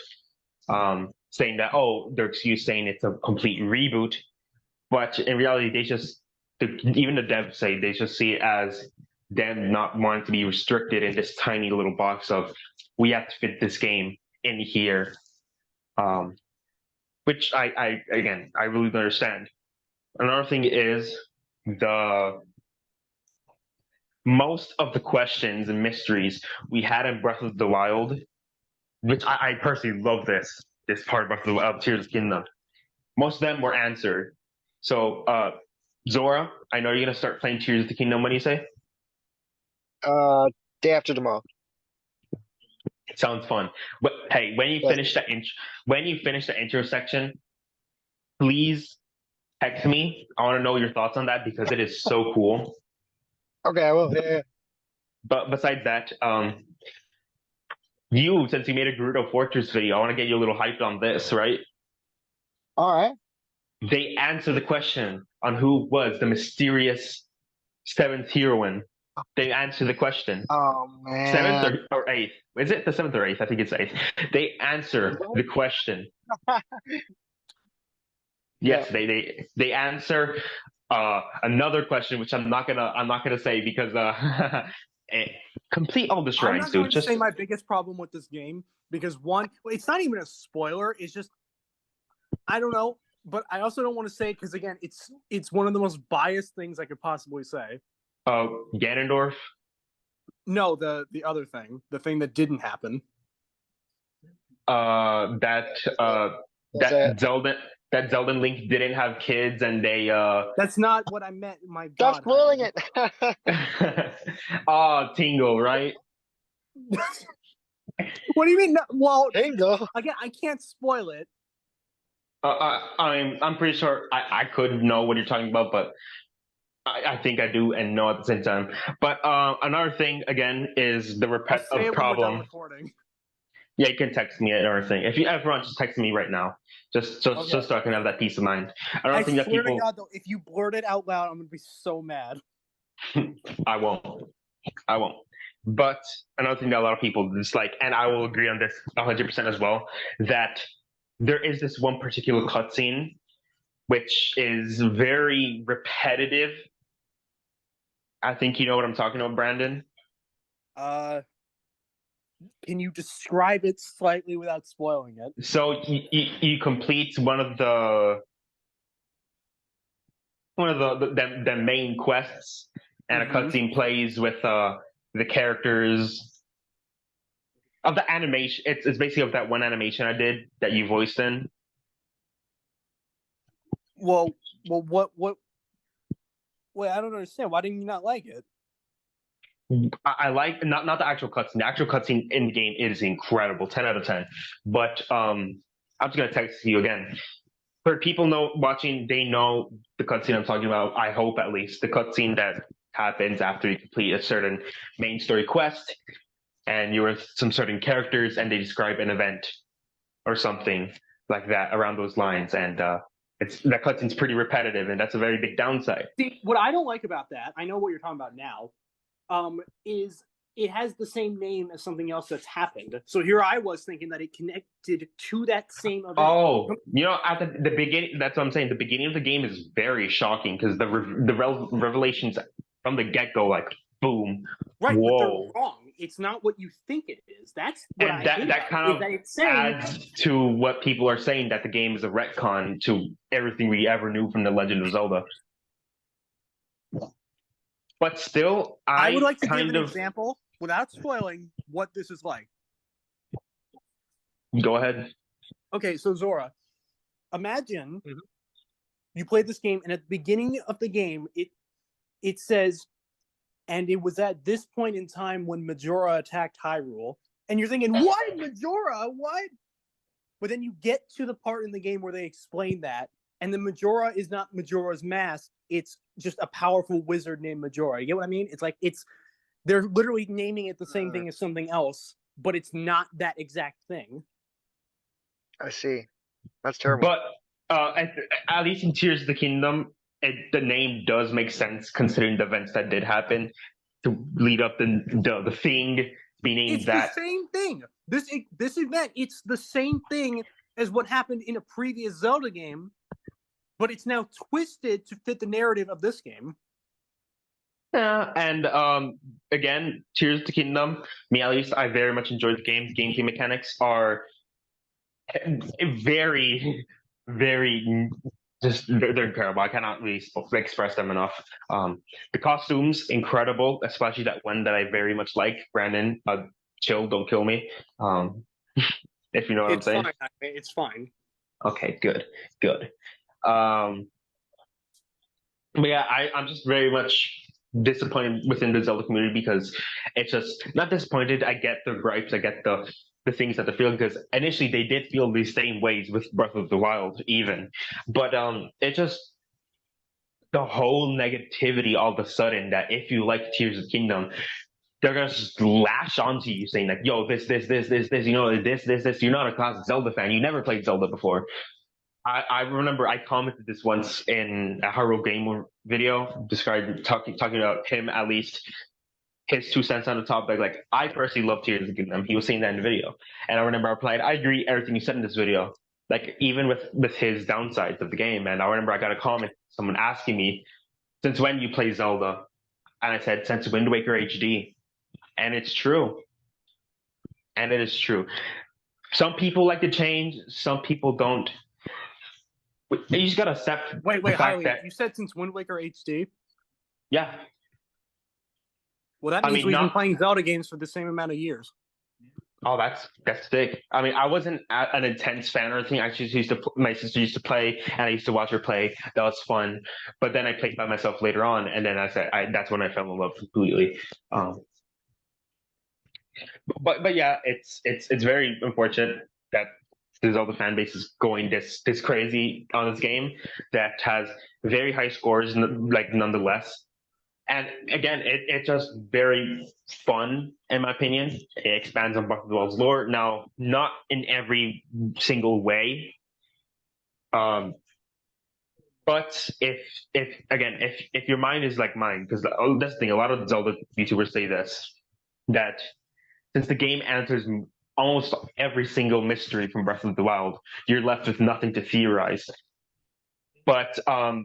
saying that, oh, their excuse saying it's a complete reboot. But in reality, even the devs say they just see it as them not wanting to be restricted in this tiny little box of, we have to fit this game in here. Which I really don't understand. Another thing is most of the questions and mysteries we had in Breath of the Wild, which I personally love this part of Breath of the Wild, Tears of the Kingdom. Most of them were answered. So, Zora, I know you're gonna start playing Tears of the Kingdom. What do you say? Day after tomorrow. Sounds fun. But hey, when you finish the intro section, please text me. I want to know your thoughts on that because it is so cool. Okay, I will. Yeah. But besides that, since you made a Gerudo Fortress video, I want to get you a little hyped on this, right? All right. They answer the question on who was the mysterious seventh heroine. They answer the question. Oh man. Seventh or eighth? Is it the seventh or eighth? I think it's eighth. They answer the question. Yes, they answer another question, which I'm not gonna say because complete all the shrines, dude. Just say my biggest problem with this game because one, it's not even a spoiler. It's just I don't know, but I also don't want to say it because again, it's one of the most biased things I could possibly say. Ganondorf? No, the other thing, the thing that didn't happen. That Zelda and Link didn't have kids, and they. That's not what I meant. My God, stop spoiling it. Tingle, right? What do you mean? No, well, Tingle. Again, I can't spoil it. I'm pretty sure I could know what you're talking about, but I think I do and know at the same time. But another thing again is the repetitive problem. Yeah, you can text me another thing. If everyone just text me right now, just so I can have that peace of mind. I swear to God, though, if you blurt it out loud, I'm gonna be so mad. I won't. But another thing that a lot of people dislike, and I will agree on this 100% as well, that there is this one particular cutscene which is very repetitive. I think you know what I'm talking about, Brandon. Can you describe it slightly without spoiling it? So you complete one of the main quests, and a cutscene plays with the characters of the animation. It's basically of that one animation I did that you voiced in. Well, what? Wait, I don't understand. Why didn't you not like it? I like not the actual cutscene. The actual cutscene in the game is incredible, 10 out of 10. But I'm just gonna text you again. For people watching, they know the cutscene I'm talking about. I hope at least the cutscene that happens after you complete a certain main story quest, and you're with some certain characters, and they describe an event or something like that around those lines, and that cutscene's pretty repetitive, and that's a very big downside. See, what I don't like about that, I know what you're talking about now, is it has the same name as something else that's happened. So here I was thinking that it connected to that same event. Oh, at the beginning, that's what I'm saying. The beginning of the game is very shocking because the revelations from the get-go, like, boom. Right, whoa. But they're wrong. It's not what you think it is. That's what that kind of adds to what people are saying, that the game is a retcon to everything we ever knew from The Legend of Zelda. But still, I would like to give an example without spoiling what this is like. Go ahead. Okay, so Zora, imagine you play this game, and at the beginning of the game, it says And it was at this point in time when Majora attacked Hyrule. And you're thinking, what? Majora? What? But then you get to the part in the game where they explain that. And the Majora is not Majora's Mask. It's just a powerful wizard named Majora. You get what I mean? It's like they're literally naming it the same thing as something else, but it's not that exact thing. I see. That's terrible. But at least in Tears of the Kingdom, the name does make sense considering the events that did happen to lead up the thing meaning it's that the same thing. This event, it's the same thing as what happened in a previous Zelda game, but it's now twisted to fit the narrative of this game. Yeah, and again, Tears of the Kingdom, me at least, I very much enjoyed the game. Gameplay mechanics are very, very just they're incredible. I cannot really express them enough. The costumes incredible, especially that one that I very much like. Brandon, chill, don't kill me. If you know what I'm saying. Fine. It's fine. Okay, good. But yeah, I'm just very much disappointed within the Zelda community because it's just not disappointed. I get the gripes, I get the things that they're feeling because initially they did feel the same ways with Breath of the Wild, even. But it just the whole negativity all of a sudden that if you like Tears of the Kingdom, they're gonna just lash onto you saying like, "Yo, this, you know, this. You're not a classic Zelda fan. You never played Zelda before." I remember I commented this once in a Hyrule Gamer video, talking about him at least his 2 cents on the topic. Like I personally love Tears of the Kingdom. He was saying that in the video, and I remember I replied, "I agree everything you said in this video." Like even with his downsides of the game, and I remember I got a comment, someone asking me, "Since when do you play Zelda?" And I said, "Since Wind Waker HD," and it's true. And it is true. Some people like to change, some people don't. You just gotta accept. Wait, Hylian, you said since Wind Waker HD? Yeah. Well, that means we've been playing Zelda games for the same amount of years. Oh, that's sick. I mean, I wasn't an intense fan or anything. I just my sister used to play, and I used to watch her play. That was fun. But then I played by myself later on, and then that's when I fell in love completely. But yeah, it's very unfortunate that the Zelda fan base is going this crazy on this game that has very high scores, like nonetheless. And again, it's just very fun, in my opinion. It expands on Breath of the Wild's lore. Now, not in every single way. But if your mind is like mine, because that's the thing, a lot of Zelda YouTubers say this, that since the game answers almost every single mystery from Breath of the Wild, you're left with nothing to theorize. But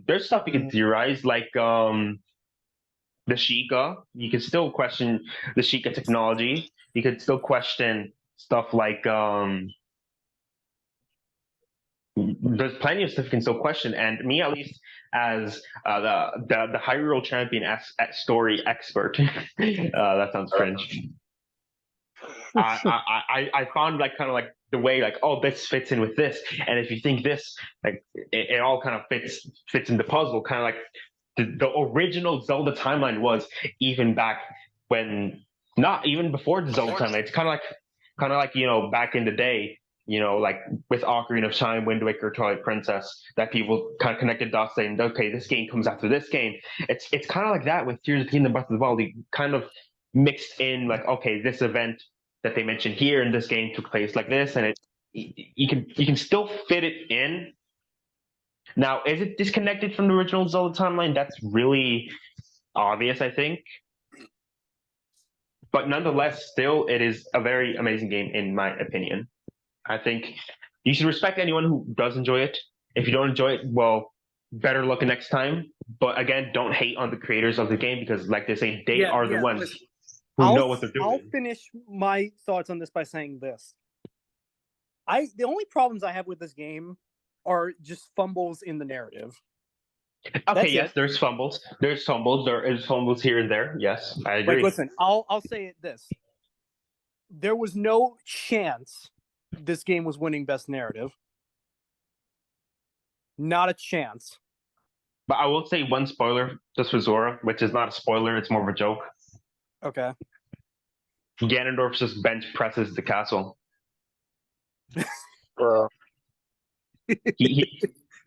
there's stuff you can theorize, like the Sheikah. You can still question the Sheikah technology. You could still question stuff like there's plenty of stuff you can still question. And me, at least, as the Hyrule champion story expert, that sounds cringe. I found like kind of like the way like, oh, this fits in with this, and if you think this, like it all kind of fits in the puzzle, kind of like the original Zelda timeline was, even back when, not even before the Zelda timeline. It's kind of like you know, back in the day, you know, like with Ocarina of Time, Wind Waker, Twilight Princess, that people kind of connected dots saying, okay, this game comes after this game. It's kind of like that with Tears of the Kingdom, Breath of the Wild. You kind of mixed in like, okay, this event that they mentioned here in this game took place like this, and you can still fit it in. Now, is it disconnected from the original Zelda timeline? That's really obvious, I think. But nonetheless, still, it is a very amazing game, in my opinion. I think you should respect anyone who does enjoy it. If you don't enjoy it, well, better luck next time. But again, don't hate on the creators of the game, because, like they say, they are the ones who know what they're doing. I'll finish my thoughts on this by saying this. The only problems I have with this game are just fumbles in the narrative. Okay, yes, there's fumbles. There is fumbles here and there. Yes, I agree. Like, listen, I'll say it this. There was no chance this game was winning Best Narrative. Not a chance. But I will say one spoiler just for Zora, which is not a spoiler, it's more of a joke. Okay. Ganondorf just bench presses the castle. Bro.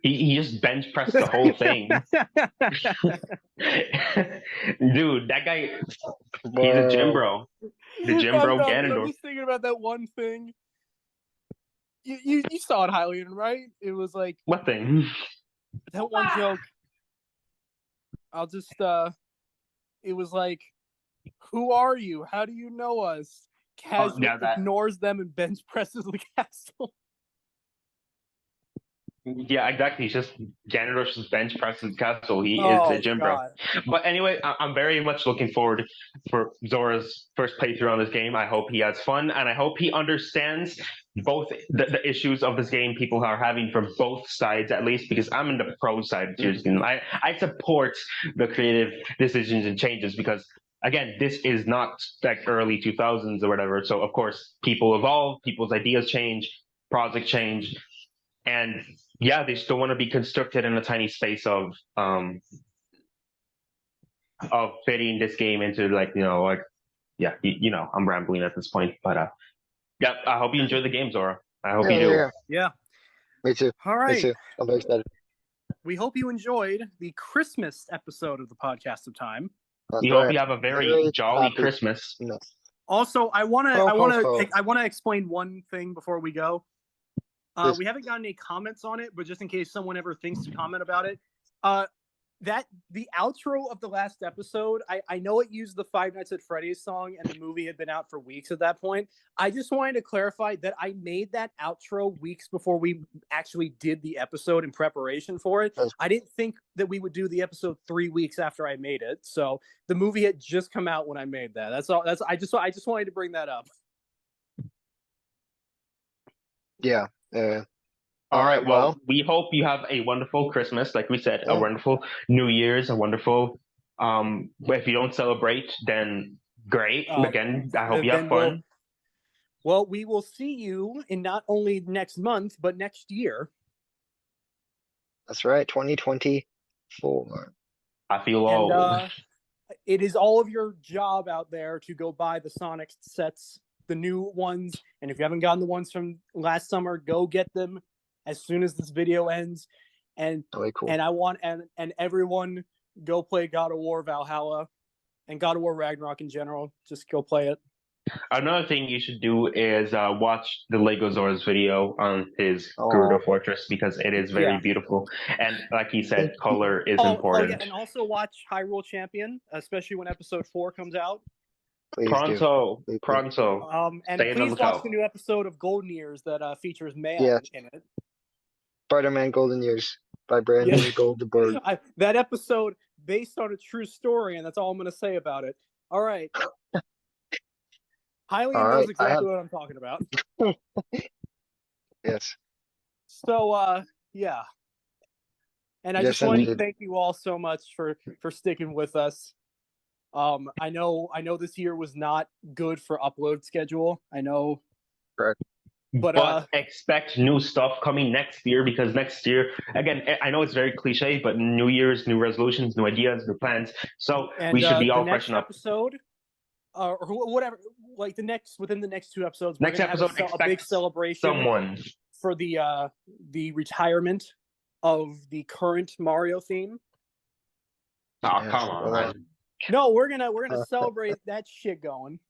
He just bench pressed the whole thing. Dude, that guy, he's a gym bro. The gym I'm bro done, but I'm Ganondorf. just thinking about that one thing. You saw it, Hylian, right? It was like What thing? that one joke. I'll just it was like, who are you? How do you know us? Casually ignores them and bench presses the castle. Yeah, exactly. He's just Ganondorf's just bench presses the castle. He is a gym bro. But anyway, I'm very much looking forward for Zora's first playthrough on this game. I hope he has fun, and I hope he understands both the issues of this game people are having from both sides, at least, because I'm in the pro side. I support the creative decisions and changes because, again, this is not like early 2000s or whatever. So, of course, people evolve, people's ideas change, projects change, and yeah, they still want to be constructed in a tiny space of fitting this game into I'm rambling at this point, but yeah, I hope you enjoy the game, Zora. I hope you do. Yeah. Me too. All right. Me too. I'm very excited. We hope you enjoyed the Christmas episode of the Podcast of Time. We hope you have a very jolly Christmas. No. Also, I want to explain one thing before we go. We haven't gotten any comments on it, but just in case someone ever thinks to comment about it, that the outro of the last episode, I know it used the Five Nights at Freddy's song, and the movie had been out for weeks at that point. I just wanted to clarify that I made that outro weeks before we actually did the episode in preparation for it. I didn't think that we would do the episode 3 weeks after I made it, so the movie had just come out when I made that. That's all. I just wanted to bring that up. Yeah. All right. Well, we hope you have a wonderful Christmas. Like we said, a wonderful New Year's, a wonderful. If you don't celebrate, then great. Again, I hope you have fun. Well, we will see you in not only next month, but next year. That's right, 2024. I feel old. It is all of your job out there to go buy the Sonic sets, the new ones, and if you haven't gotten the ones from last summer, go get them as soon as this video ends. And cool. And I want and everyone go play God of War Valhalla and God of War Ragnarok in general. Just go play it. Another thing you should do is watch the LEGO Zora's video on his Gerudo Fortress because it is very beautiful. And like he said, color is important. Oh, yeah, and also watch Hyrule Champion, especially when episode 4 comes out. Pronto. And please watch the new episode of Golden Years that features Man in it. Spider-Man Golden Years by Brandon Goldberg. That episode based on a true story, and that's all I'm going to say about it. All right. Hylian knows exactly what I'm talking about. Yes. So, yeah. And I just wanted to thank you all so much for sticking with us. I know this year was not good for upload schedule. I know. Correct. But expect new stuff coming next year because next year, again, I know it's very cliche, but New Year's, new resolutions, new ideas, new plans. So we should be all fresh enough. Episode, or whatever, like within the next 2 episodes, we're gonna have a big celebration for the retirement of the current Mario theme. Oh, come on. No, we're gonna celebrate that shit going.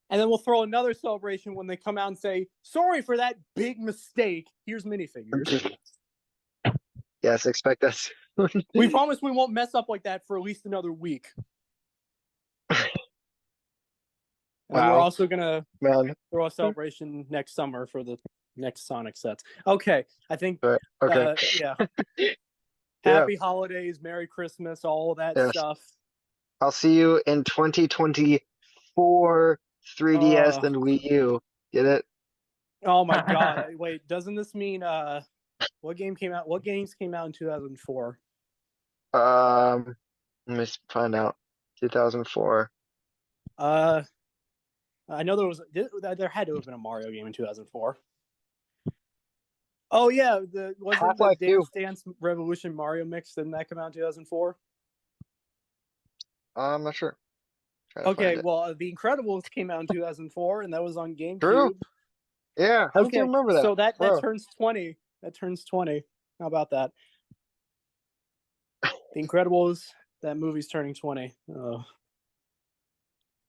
And then we'll throw another celebration when they come out and say, sorry for that big mistake. Here's minifigures. Yes, expect us. We promise we won't mess up like that for at least another week. And we're also going to throw a celebration next summer for the next Sonic sets. Okay, I think, yeah. Happy holidays, Merry Christmas, all of that stuff. I'll see you in 2024. 3DS and Wii U. Get it? Oh my god. Wait, doesn't this mean what games came out in 2004? Let me find out. 2004. I know there had to have been a Mario game in 2004. Oh yeah, wasn't the Dance Revolution Mario mix, didn't that come out in 2004? I'm not sure. Okay, well, The Incredibles came out in 2004, and that was on GameCube. True. Yeah, how do you remember that? So that Bro. turns 20. That turns 20. How about that? The Incredibles, that movie's turning 20.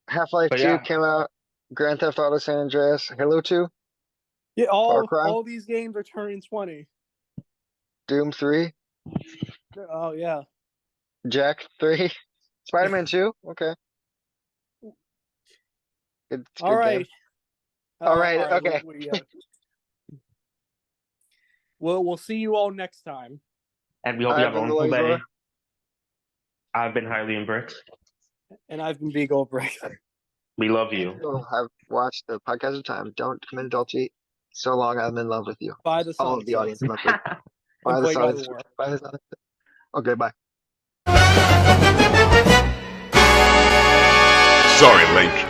Half-Life 2 came out. Grand Theft Auto San Andreas. Halo 2. Yeah, Far Cry. all these games are turning 20. Doom 3. Oh, yeah. Jack 3. Spider-Man 2. Okay. It's all right. All right. Okay. We'll see you all next time. And we hope you have a wonderful day. I've been Hylian Bricks. And I've been Bgoldbricks. We love you. I've watched the podcast of time. Don't commit adultery. So long, I'm in love with you. By the all of the audience. By the audience. Okay, bye. Sorry, Link.